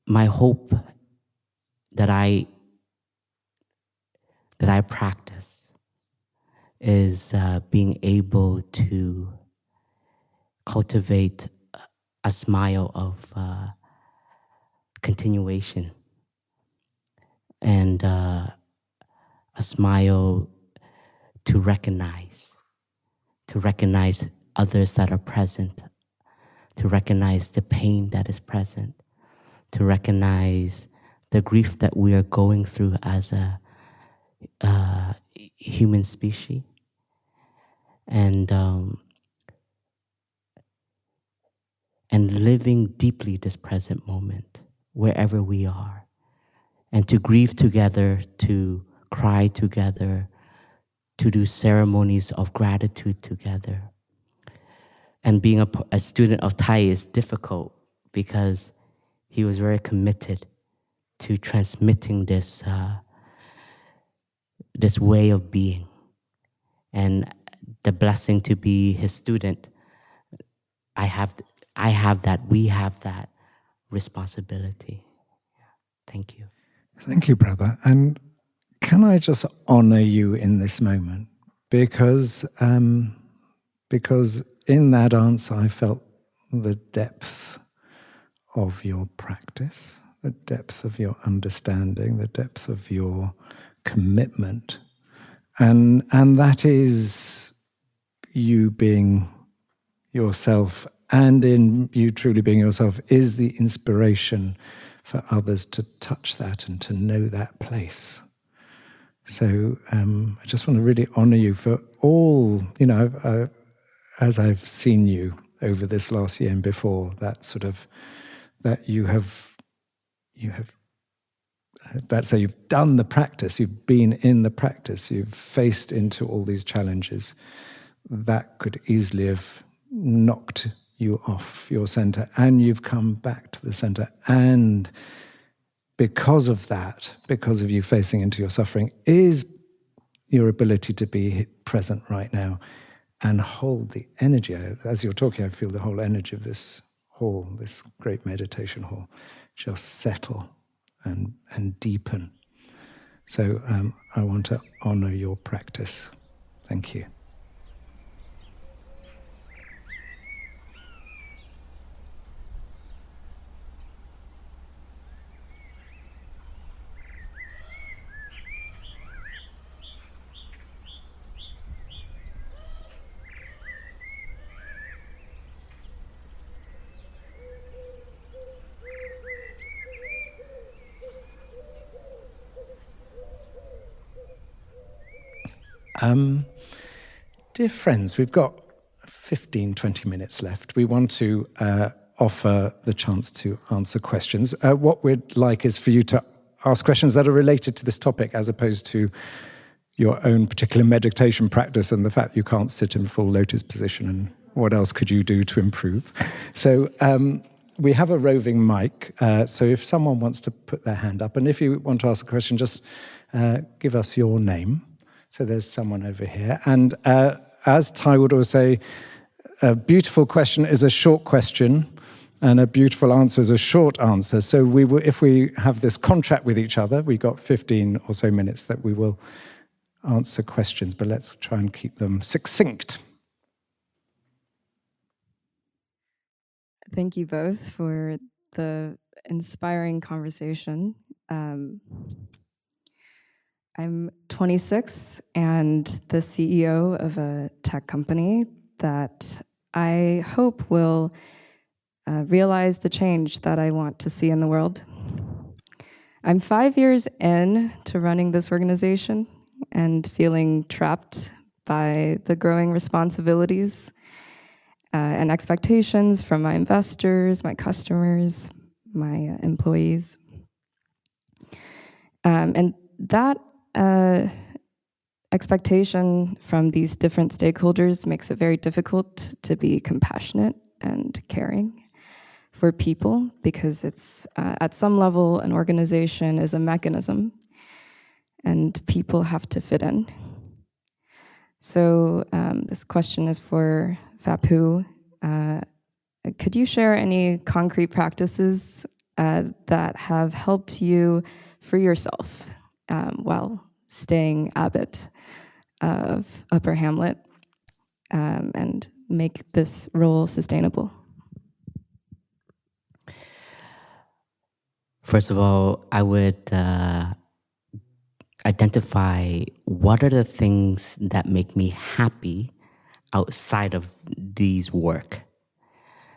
my hope that I practice is being able to cultivate a smile of continuation, and a smile to recognize others that are present, to recognize the pain that is present, to recognize the grief that we are going through as a human species, and living deeply this present moment wherever we are, and to grieve together, to cry together, to do ceremonies of gratitude together. And being a student of Thai is difficult, because he was very committed to transmitting this way of being. And the blessing to be his student, we have that responsibility. Thank you. Thank you, brother. And can I just honor you in this moment? Because in that answer, I felt the depth of your practice, the depth of your understanding, the depth of your commitment. And that is you being yourself, and in you truly being yourself is the inspiration for others to touch that and to know that place. So I just want to really honor you for all, as I've seen you over this last year and before, that you have, that's how you've done the practice, you've been in the practice, you've faced into all these challenges that could easily have knocked you off your center, and you've come back to the center. And because of that, because of you facing into your suffering, is your ability to be present right now and hold the energy. As you're talking, I feel the whole energy of this hall, this great meditation hall, just settle and deepen. So I want to honor your practice. Thank you. Dear friends, we've got 15, 20 minutes left. We want to offer the chance to answer questions. What we'd like is for you to ask questions that are related to this topic, as opposed to your own particular meditation practice and the fact you can't sit in full lotus position and what else could you do to improve. So we have a roving mic, so if someone wants to put their hand up, and if you want to ask a question, just give us your name. So there's someone over here. And as Ty would always say, a beautiful question is a short question, and a beautiful answer is a short answer. So if we have this contract with each other, we got 15 or so minutes that we will answer questions, but let's try and keep them succinct. Thank you both for the inspiring conversation. I'm 26 and the CEO of a tech company that I hope will realize the change that I want to see in the world. I'm 5 years in to running this organization and feeling trapped by the growing responsibilities and expectations from my investors, my customers, my employees. And that expectation from these different stakeholders makes it very difficult to be compassionate and caring for people, because it's at some level an organization is a mechanism and people have to fit in. So this question is for Phap Huu. Could you share any concrete practices that have helped you free yourself while staying abbot of Upper Hamlet and make this role sustainable? First of all, I would identify what are the things that make me happy outside of these work.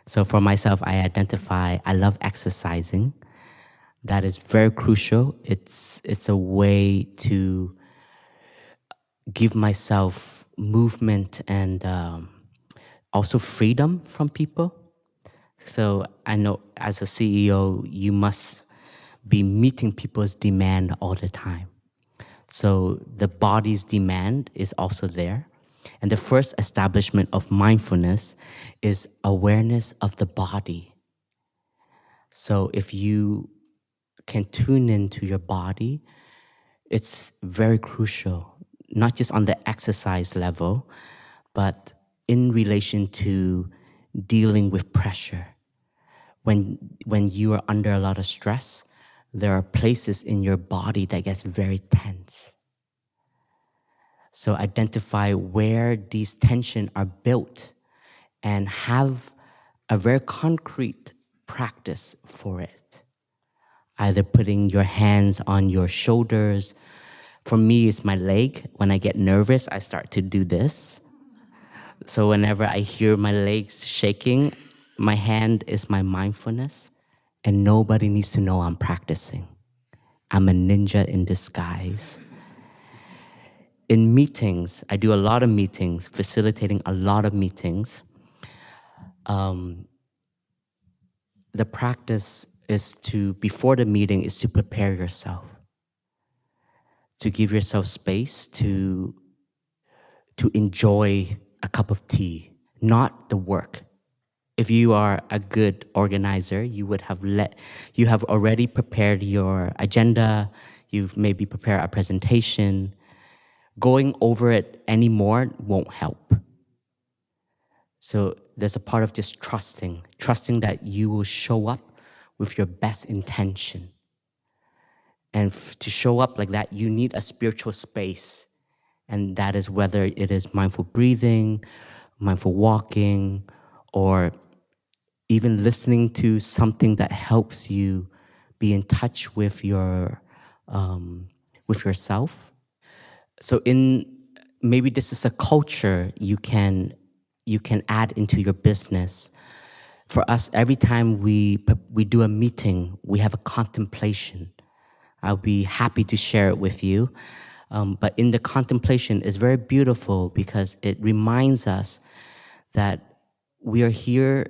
So for myself, I identify I love exercising. That is very crucial. It's a way to give myself movement and also freedom from people. So I know as a CEO, you must be meeting people's demand all the time. So the body's demand is also there. And the first establishment of mindfulness is awareness of the body. So if you can tune into your body, it's very crucial, not just on the exercise level, but in relation to dealing with pressure. When you are under a lot of stress, there are places in your body that gets very tense. So identify where these tensions are built and have a very concrete practice for it. either putting your hands on your shoulders. For me, it's my leg. When I get nervous, I start to do this. So whenever I hear my legs shaking, my hand is my mindfulness, and nobody needs to know I'm practicing. I'm a ninja in disguise. In meetings, I do a lot of meetings, facilitating a lot of meetings. The practice is to, before the meeting, is to prepare yourself, to give yourself space to enjoy a cup of tea, not the work. If you are a good organizer, you have already prepared your agenda, you've maybe prepared a presentation. Going over it anymore won't help. So there's a part of just trusting that you will show up with your best intention. And to show up like that, you need a spiritual space. And that is whether it is mindful breathing, mindful walking, or even listening to something that helps you be in touch with yourself. So maybe this is a culture you can add into your business. For us, every time we do a meeting, we have a contemplation. I'll be happy to share it with you. But in the contemplation, it's very beautiful because it reminds us that we are here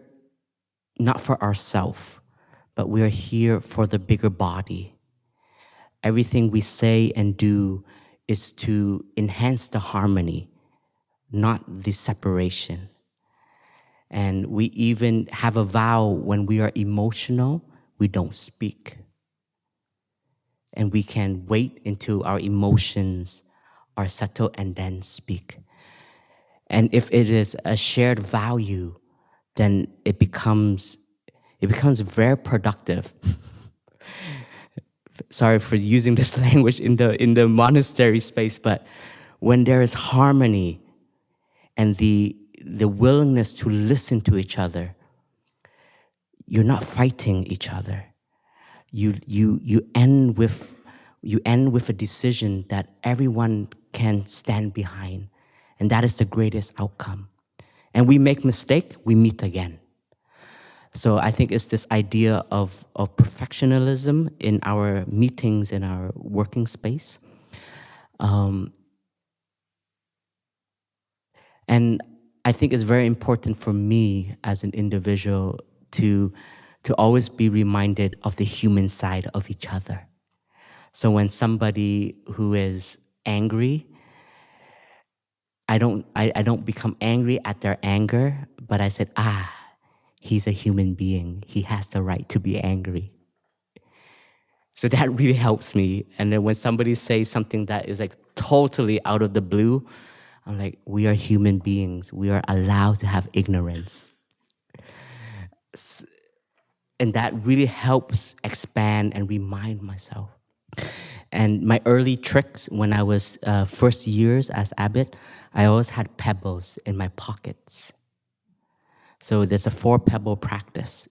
not for ourselves, but we are here for the bigger body. Everything we say and do is to enhance the harmony, not the separation. And we even have a vow when we are emotional, we don't speak. And we can wait until our emotions are settled and then speak. And if it is a shared value, then it becomes very productive. Sorry for using this language in the monastery space, but when there is harmony and the willingness to listen to each other, you're not fighting each other. You end with a decision that everyone can stand behind, and that is the greatest outcome. And we make mistake, we meet again. So I think it's this idea of perfectionism in our meetings, in our working space. And I think it's very important for me as an individual to always be reminded of the human side of each other. So when somebody who is angry, I don't become angry at their anger, but I said, he's a human being. He has the right to be angry. So that really helps me. And then when somebody says something that is like totally out of the blue, I'm like, we are human beings. We are allowed to have ignorance. And that really helps expand and remind myself. And my early tricks when I was first years as abbot, I always had pebbles in my pockets. So there's a 4-pebble practice: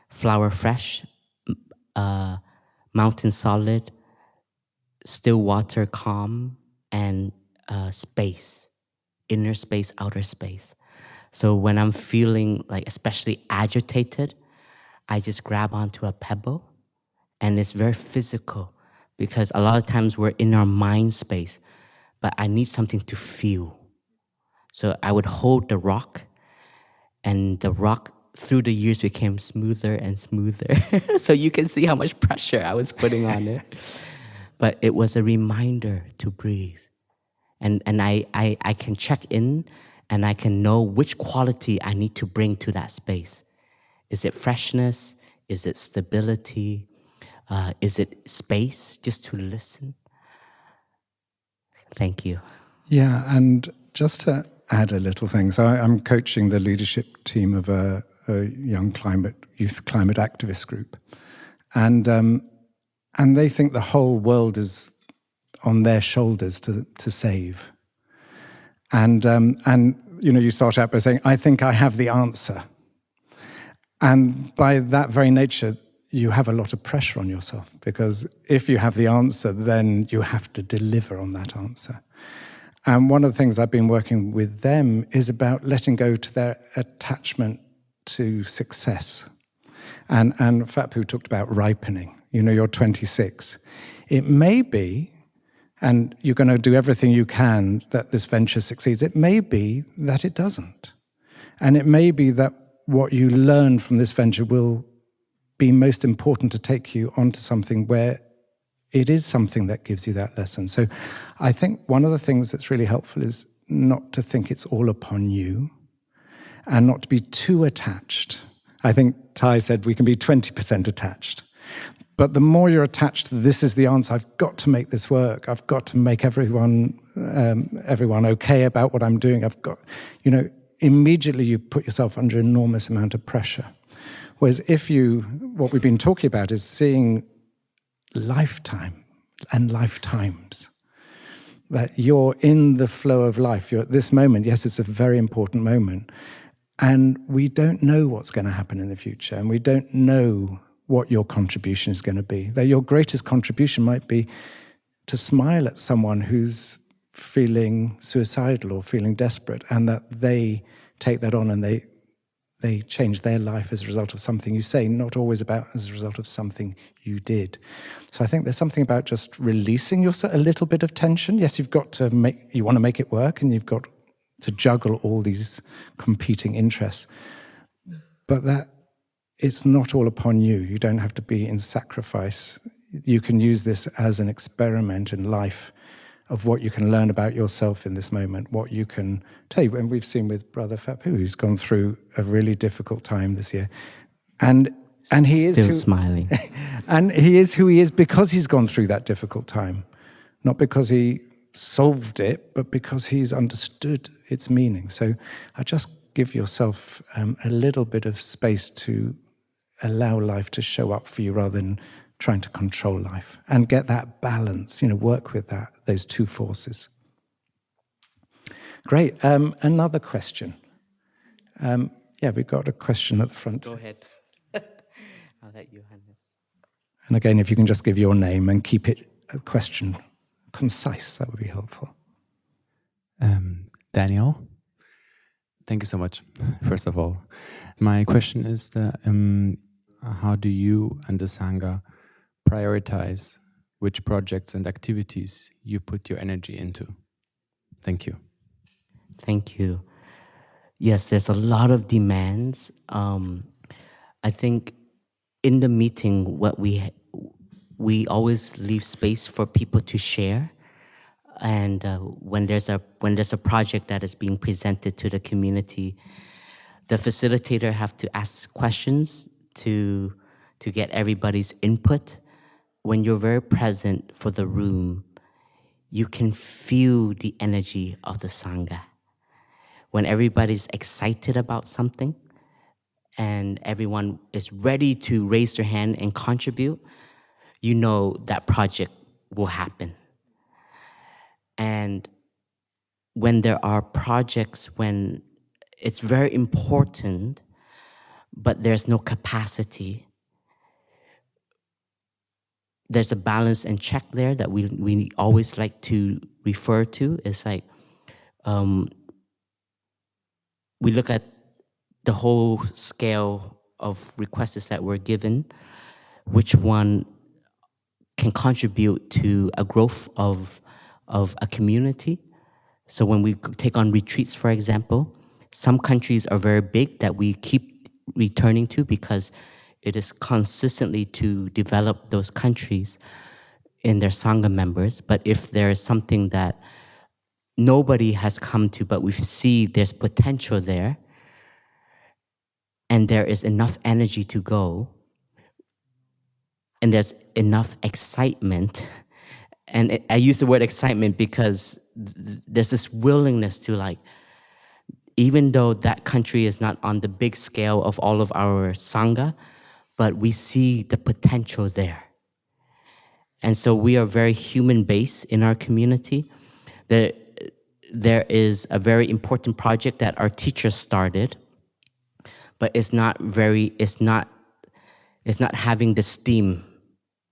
flower fresh, mountain solid, Stillwater calm, and space, inner space, outer space. So when I'm feeling like especially agitated, I just grab onto a pebble, and it's very physical because a lot of times we're in our mind space, but I need something to feel. So I would hold the rock, and the rock through the years became smoother and smoother. So you can see how much pressure I was putting on it. But it was a reminder to breathe. And I can check in, and I can know which quality I need to bring to that space. Is it freshness? Is it stability? Is it space just to listen? Thank you. Yeah, and just to add a little thing. So I'm coaching the leadership team of a young youth climate activist group. And they think the whole world is on their shoulders to save. And you start out by saying, I think I have the answer. And by that very nature, you have a lot of pressure on yourself, because if you have the answer, then you have to deliver on that answer. And one of the things I've been working with them is about letting go to their attachment to success. And Phap Huu talked about ripening. You know, you're 26. It may be, and you're going to do everything you can that this venture succeeds, it may be that it doesn't. And it may be that what you learn from this venture will be most important to take you onto something where it is something that gives you that lesson. So I think one of the things that's really helpful is not to think it's all upon you and not to be too attached. I think Ty said we can be 20% attached. But the more you're attached to this is the answer, I've got to make this work, I've got to make everyone okay about what I'm doing, I've got, you know, immediately you put yourself under an enormous amount of pressure. Whereas what we've been talking about is seeing lifetime and lifetimes, that you're in the flow of life, you're at this moment. Yes, it's a very important moment, and we don't know what's going to happen in the future, and we don't know what your contribution is going to be. That your greatest contribution might be to smile at someone who's feeling suicidal or feeling desperate, and that they take that on and they change their life as a result of something you say, not always about as a result of something you did. So I think there's something about just releasing yourself, a little bit of tension. Yes, you want to make it work, and you've got to juggle all these competing interests. But that it's not all upon you. You don't have to be in sacrifice. You can use this as an experiment in life of what you can learn about yourself in this moment, what you can take. And we've seen with Brother Phap Huu, who's gone through a really difficult time this year. And he is still smiling. And he is who he is because he's gone through that difficult time. Not because he solved it, but because he's understood its meaning. So I just give yourself a little bit of space to allow life to show up for you rather than trying to control life, and get that balance, work with those two forces. Great. Another question. We've got a question at the front. Go ahead. I'll let Johannes. And again, if you can just give your name and keep it a question concise, that would be helpful. Daniel, thank you so much, first of all. My question is how do you and the Sangha prioritize which projects and activities you put your energy into? Thank you. Thank you. Yes, there's a lot of demands. I think in the meeting, what we always leave space for people to share, and when there's a project that is being presented to the community, the facilitator have to ask questions to get everybody's input. When you're very present for the room, you can feel the energy of the Sangha. When everybody's excited about something and everyone is ready to raise their hand and contribute, you know that project will happen. And when there are projects when it's very important, but there's no capacity, there's a balance and check there that we always like to refer to. It's like we look at the whole scale of requests that we're given, which one can contribute to a growth of a community. So when we take on retreats, for example, some countries are very big that we keep returning to because it is consistently to develop those countries in their Sangha members. But if there is something that nobody has come to, but we see there's potential there, and there is enough energy to go, and there's enough excitement, and I use the word excitement because there's this willingness to even though that country is not on the big scale of all of our Sangha, but we see the potential there. And so we are very human-based in our community. There is a very important project that our teachers started, but it's not is not having the steam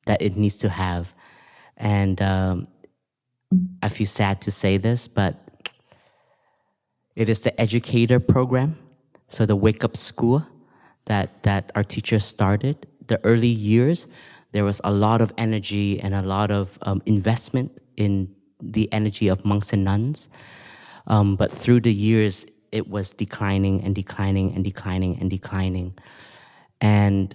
that it needs to have. And I feel sad to say this, but it is the educator program, so the wake-up school that our teachers started. The early years, there was a lot of energy and a lot of investment in the energy of monks and nuns. But through the years, it was declining and declining and declining and declining. And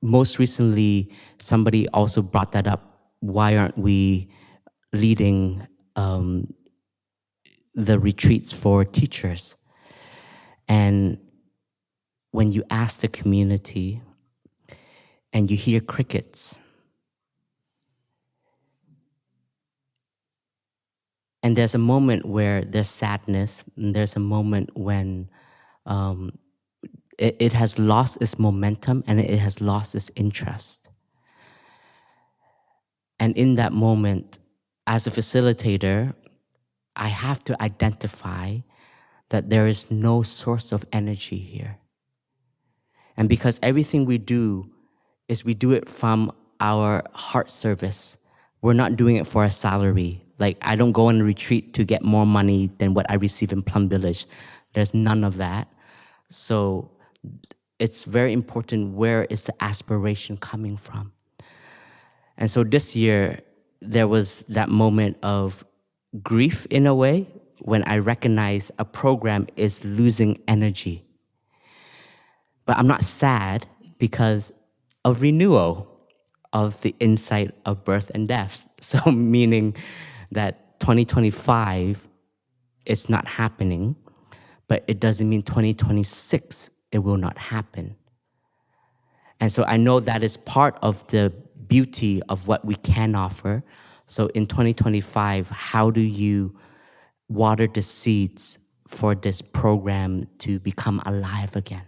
most recently, somebody also brought that up. Why aren't we leading the retreats for teachers? And when you ask the community and you hear crickets, and there's a moment where there's sadness, and there's a moment when it has lost its momentum and it has lost its interest. And in that moment, as a facilitator, I have to identify that there is no source of energy here. And because everything we do is we do it from our heart service. We're not doing it for a salary. Like, I don't go on a retreat to get more money than what I receive in Plum Village. There's none of that. So it's very important, where is the aspiration coming from? And so this year, there was that moment of grief in a way when I recognized a program is losing energy. But I'm not sad because of renewal, of the insight of birth and death. So meaning that 2025 is not happening, but it doesn't mean 2026 it will not happen. And so I know that is part of the beauty of what we can offer. So in 2025, how do you water the seeds for this program to become alive again?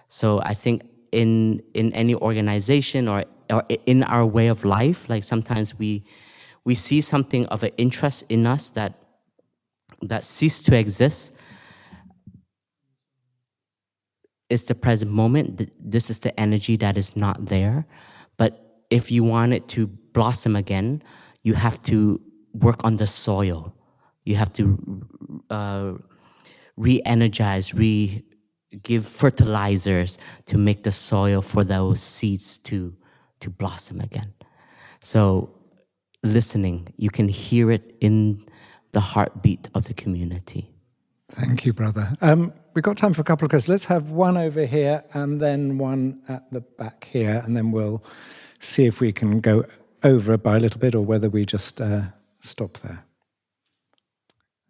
So I think in any organization or in our way of life, like sometimes we see something of an interest in us that ceased to exist. It's the present moment. This is the energy that is not there. But if you want it to blossom again, you have to work on the soil. You have to re-energize, give fertilizers to make the soil for those seeds to blossom again. So listening, you can hear it in the heartbeat of the community. Thank you, brother. We've got time for a couple of questions. Let's have one over here and then one at the back here, and then we'll see if we can go over by a little bit or whether we just stop there.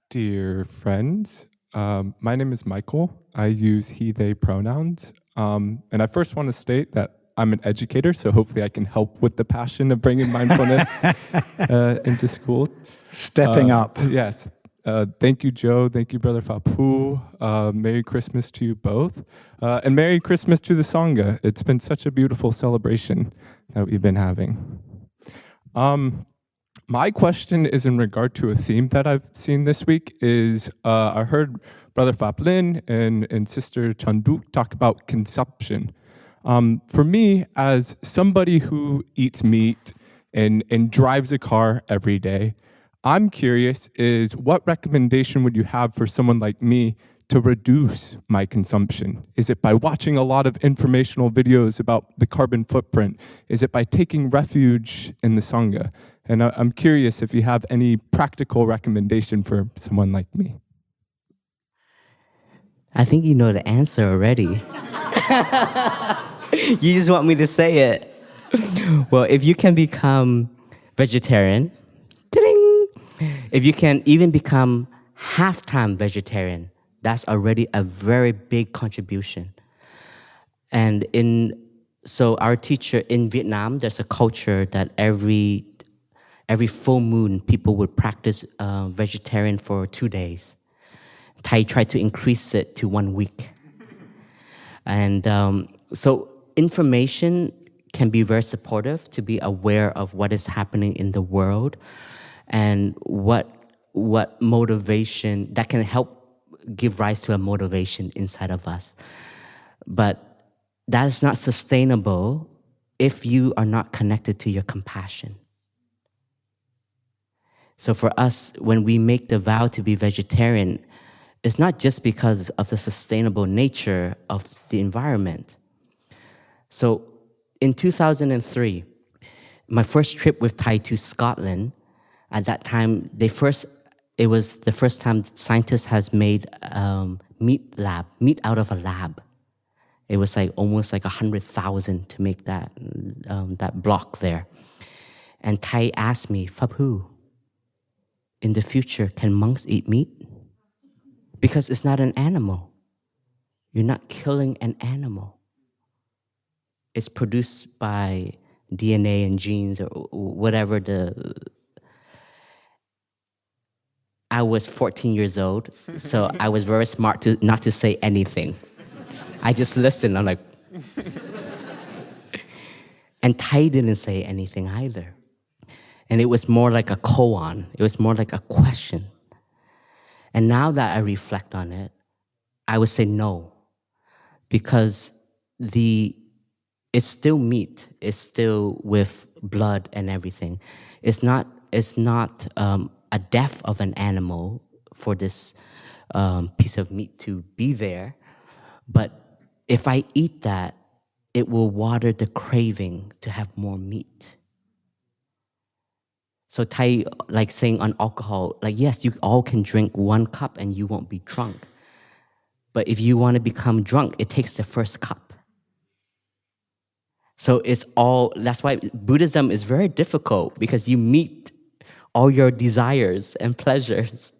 Dear friends, my name is Michael. I use he, they pronouns. And I first want to state that I'm an educator, so hopefully I can help with the passion of bringing mindfulness into school. Stepping up. Yes. Thank you, Jo. Thank you, Brother Phap Huu. Merry Christmas to you both. And Merry Christmas to the Sangha. It's been such a beautiful celebration that we've been having. My question is in regard to a theme that I've seen this week is I heard Brother Phap Lin and Sister Chanduk talk about consumption. For me, as somebody who eats meat and drives a car every day, I'm curious is what recommendation would you have for someone like me to reduce my consumption? Is it by watching a lot of informational videos about the carbon footprint? Is it by taking refuge in the Sangha? And I'm curious if you have any practical recommendation for someone like me. I think you know the answer already. You just want me to say it. Well, if you can become vegetarian, ta-ding! If you can even become half-time vegetarian, that's already a very big contribution. And so our teacher in Vietnam, there's a culture that every full moon, people would practice vegetarian for 2 days. Thai tried to increase it to 1 week. And so information can be very supportive to be aware of what is happening in the world and what motivation that can help give rise to a motivation inside of us. But that is not sustainable if you are not connected to your compassion. So for us, when we make the vow to be vegetarian, it's not just because of the sustainable nature of the environment. So in 2003, my first trip with TWOII to Scotland, at that time, it was the first time scientists has made meat out of a lab. It was like almost like 100,000 to make that block there. And TWOII asked me, Phap Huu, in the future, can monks eat meat? Because it's not an animal. You're not killing an animal. It's produced by DNA and genes or whatever I was 14 years old, so I was very smart not to say anything. I just listened. I'm like, and TWOII didn't say anything either. And it was more like a koan. It was more like a question. And now that I reflect on it, I would say no, because it's still meat. It's still with blood and everything. It's not a death of an animal for this piece of meat to be there. But if I eat that, it will water the craving to have more meat. So TWOII, like saying on alcohol, like yes, you all can drink 1 cup and you won't be drunk. But if you want to become drunk, it takes the first cup. So that's why Buddhism is very difficult, because you meet all your desires and pleasures.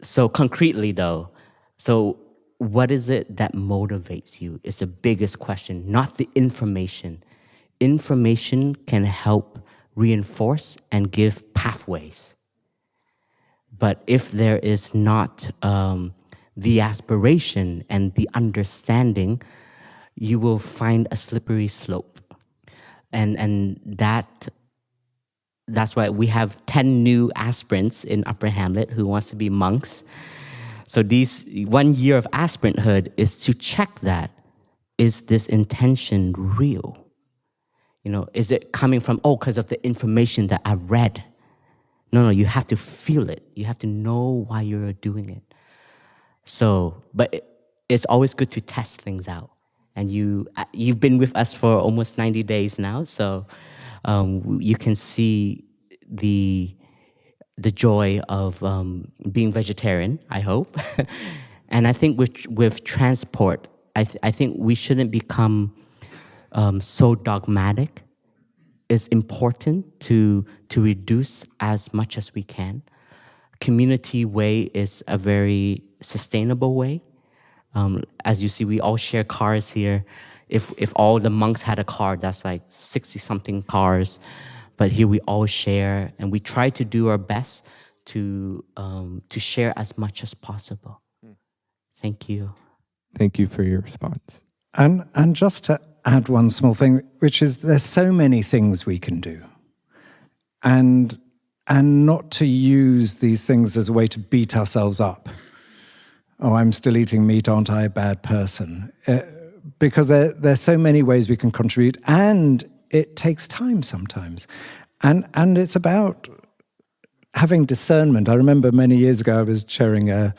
So concretely though, so what is it that motivates you is the biggest question, not the information. Information can help reinforce and give pathways. But if there is not the aspiration and the understanding, you will find a slippery slope. And that's why we have 10 new aspirants in Upper Hamlet who wants to be monks. So 1 year of aspiranthood is to check that, is this intention real? Is it coming from, because of the information that I've read? No, you have to feel it. You have to know why you're doing it. So, but it's always good to test things out. And you've been with us for almost 90 days now, so you can see the joy of being vegetarian, I hope. And I think with transport, I think we shouldn't become so dogmatic. It's important to reduce as much as we can. Community way is a very sustainable way. As you see, we all share cars here. If all the monks had a car, that's like 60-something cars. But here we all share, and we try to do our best to share as much as possible. Thank you. Thank you for your response. And just to add one small thing, which is there's so many things we can do. And not to use these things as a way to beat ourselves up. Oh, I'm still eating meat, aren't I a bad person? Because there's so many ways we can contribute, and it takes time sometimes. And it's about having discernment. I remember many years ago I was chairing a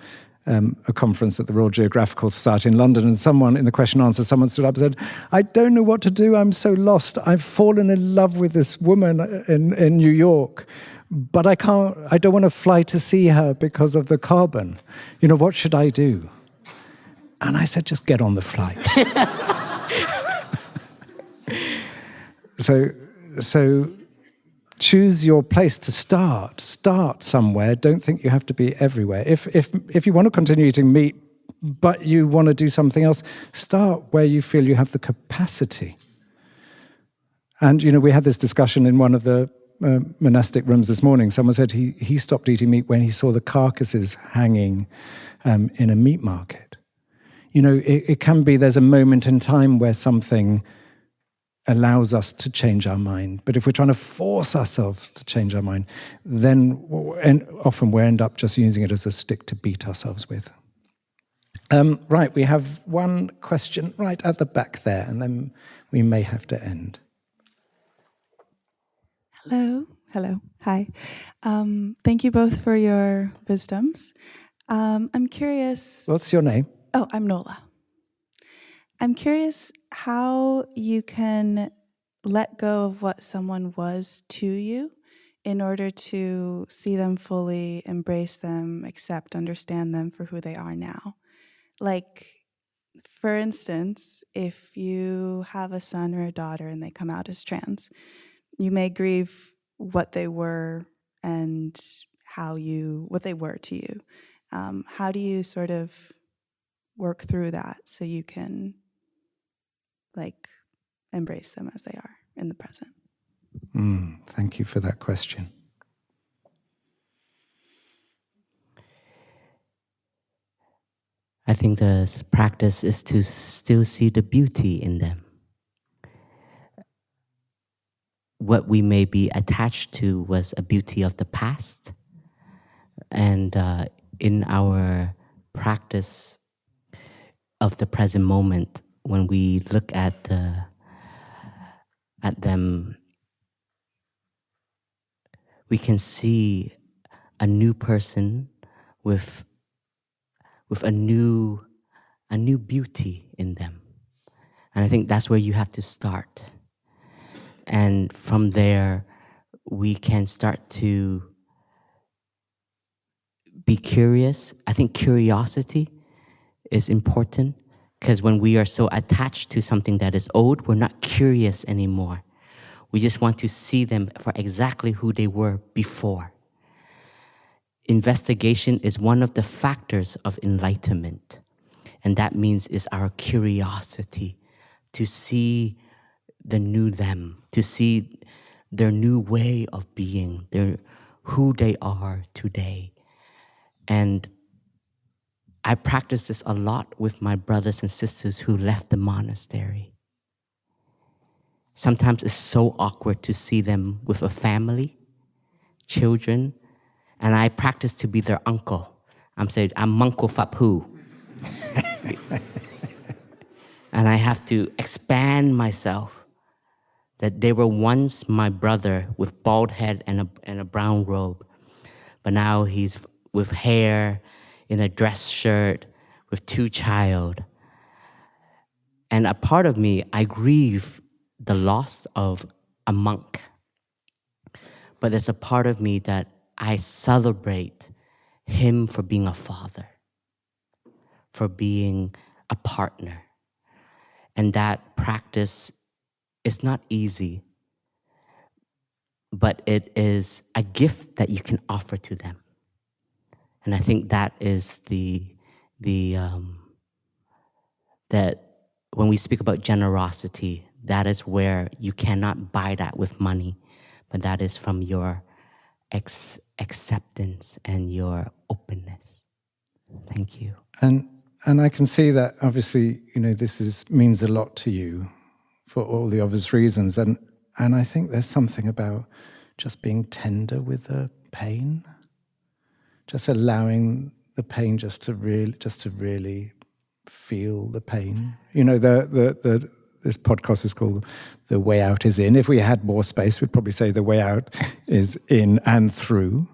conference at the Royal Geographical Society in London, and someone in the question and answer, someone stood up and said, I don't know what to do, I'm so lost. I've fallen in love with this woman in New York, but I don't want to fly to see her because of the carbon. What should I do? And I said, just get on the flight. So choose your place to start. Start somewhere. Don't think you have to be everywhere. If you want to continue eating meat, but you want to do something else, start where you feel you have the capacity. And, we had this discussion in one of the monastic rooms this morning. Someone said he stopped eating meat when he saw the carcasses hanging in a meat market. It can be there's a moment in time where something allows us to change our mind. But if we're trying to force ourselves to change our mind, then often we end up just using it as a stick to beat ourselves with. Right, we have one question right at the back there, and then we may have to end. Hello, hi. Thank you both for your wisdoms. I'm curious. What's your name? Oh, I'm Nola. I'm curious how you can let go of what someone was to you in order to see them fully, embrace them, accept, understand them for who they are now. Like, for instance, if you have a son or a daughter and they come out as trans, you may grieve what they were and what they were to you. How do you sort of work through that so you can embrace them as they are in the present? Thank you for that question. I think the practice is to still see the beauty in them. What we may be attached to was a beauty of the past. And in our practice of the present moment, when we look at them, we can see a new person with a new beauty in them. And I think that's where you have to start. And from there, we can start to be curious. I think curiosity is important, because when we are so attached to something that is old, we're not curious anymore. We just want to see them for exactly who they were before. Investigation is one of the factors of enlightenment. And that means it's our curiosity to see the new them, to see their new way of being, who they are today. And I practice this a lot with my brothers and sisters who left the monastery. Sometimes it's so awkward to see them with a family, children, and I practice to be their uncle. I'm saying, I'm Uncle Phap Huu. And I have to expand myself that they were once my brother with bald head and a brown robe, but now he's with hair, in a dress shirt, with 2 children. And a part of me, I grieve the loss of a monk. But there's a part of me that I celebrate him for being a father, for being a partner. And that practice is not easy, but it is a gift that you can offer to them. And I think that is that when we speak about generosity, that is where you cannot buy that with money, but that is from your acceptance and your openness. Thank you. And I can see that obviously, this means a lot to you for all the obvious reasons. And I think there's something about just being tender with the pain, just allowing the pain just to really feel the pain. This podcast is called The Way Out is In. If we had more space, we'd probably say the way out is in and through.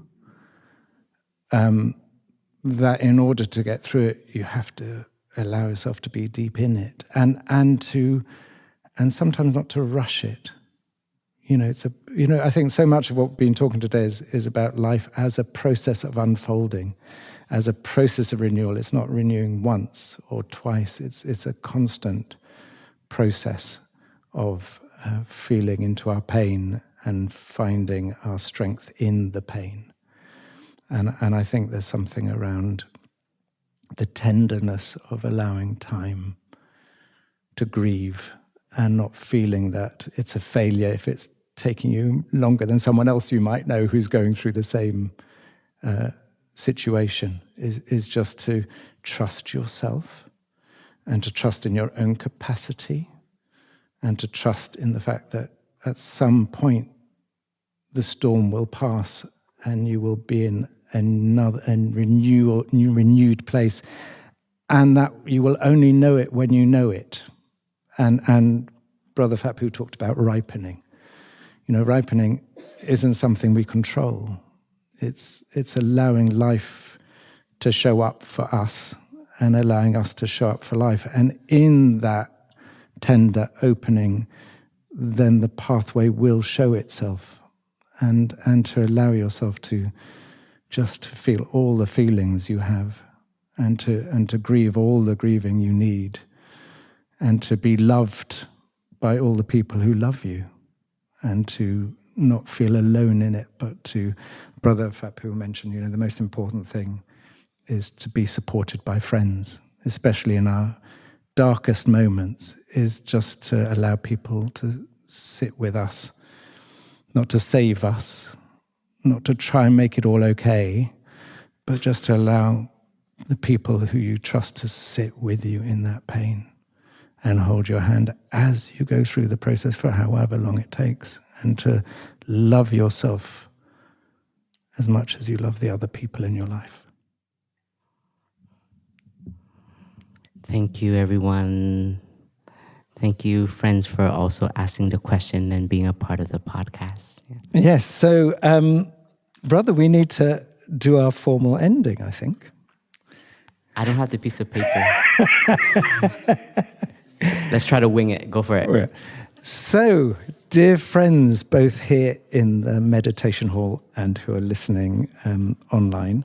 That in order to get through it, you have to allow yourself to be deep in it, and sometimes not to rush it. I think so much of what we've been talking today is about life as a process of unfolding, as a process of renewal. It's not renewing once or twice. It's a constant process of feeling into our pain and finding our strength in the pain. And I think there's something around the tenderness of allowing time to grieve and not feeling that it's a failure if it's taking you longer than someone else you might know who's going through the same situation, is just to trust yourself and to trust in your own capacity and to trust in the fact that at some point the storm will pass and you will be in another and renewed place. and that you will only know it when you know it. And Brother Phap Huu talked about ripening. Ripening isn't something we control. It's allowing life to show up for us and allowing us to show up for life. And in that tender opening, then the pathway will show itself. And to allow yourself to just feel all the feelings you have, and to grieve all the grieving you need, and to be loved by all the people who love you, and to not feel alone in it, but to, Brother Phap Huu mentioned, the most important thing is to be supported by friends, especially in our darkest moments, is just to allow people to sit with us, not to save us, not to try and make it all okay, but just to allow the people who you trust to sit with you in that pain and hold your hand as you go through the process for however long it takes, and to love yourself as much as you love the other people in your life. Thank you, everyone. Thank you, friends, for also asking the question and being a part of the podcast. Yeah. Yes, so, brother, we need to do our formal ending, I think. I don't have the piece of paper. Let's try to wing it. Go for it. So, dear friends, both here in the meditation hall and who are listening online,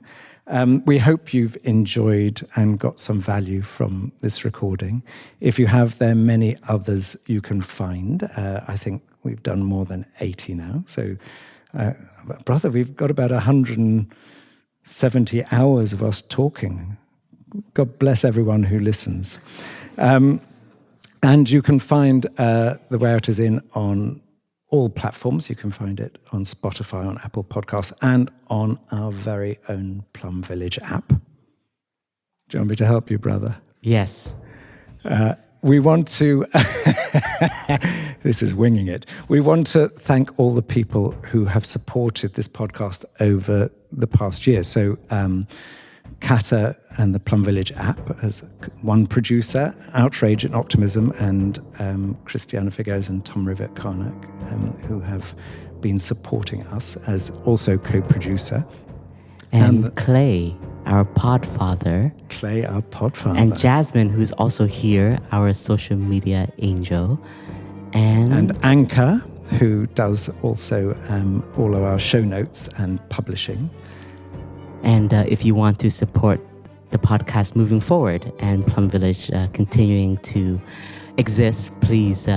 we hope you've enjoyed and got some value from this recording. If you have, there are many others you can find. I think we've done more than 80 now. So, brother, we've got about 170 hours of us talking. God bless everyone who listens. And you can find The Way Out Is In on all platforms. You can find it on Spotify, on Apple Podcasts, and on our very own Plum Village app. Do you want me to help you, brother? Yes. We want to, this is winging it. We want to thank all the people who have supported this podcast over the past year. So, Kata and the Plum Village app as one producer, Outrage and Optimism, and Christiana Figueres and Tom Rivett Karnak, who have been supporting us as also co-producer. And Clay, our podfather. Clay, our podfather. And Jasmine, who's also here, our social media angel. And Anka, who does also all of our show notes and publishing. And if you want to support the podcast moving forward and Plum Village continuing to exist, please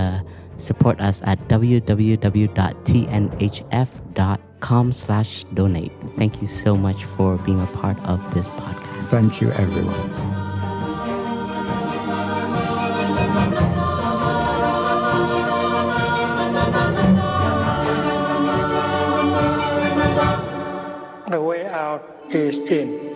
support us at www.tnhf.com/donate. Thank you so much for being a part of this podcast. Thank you, everyone. The way out is in.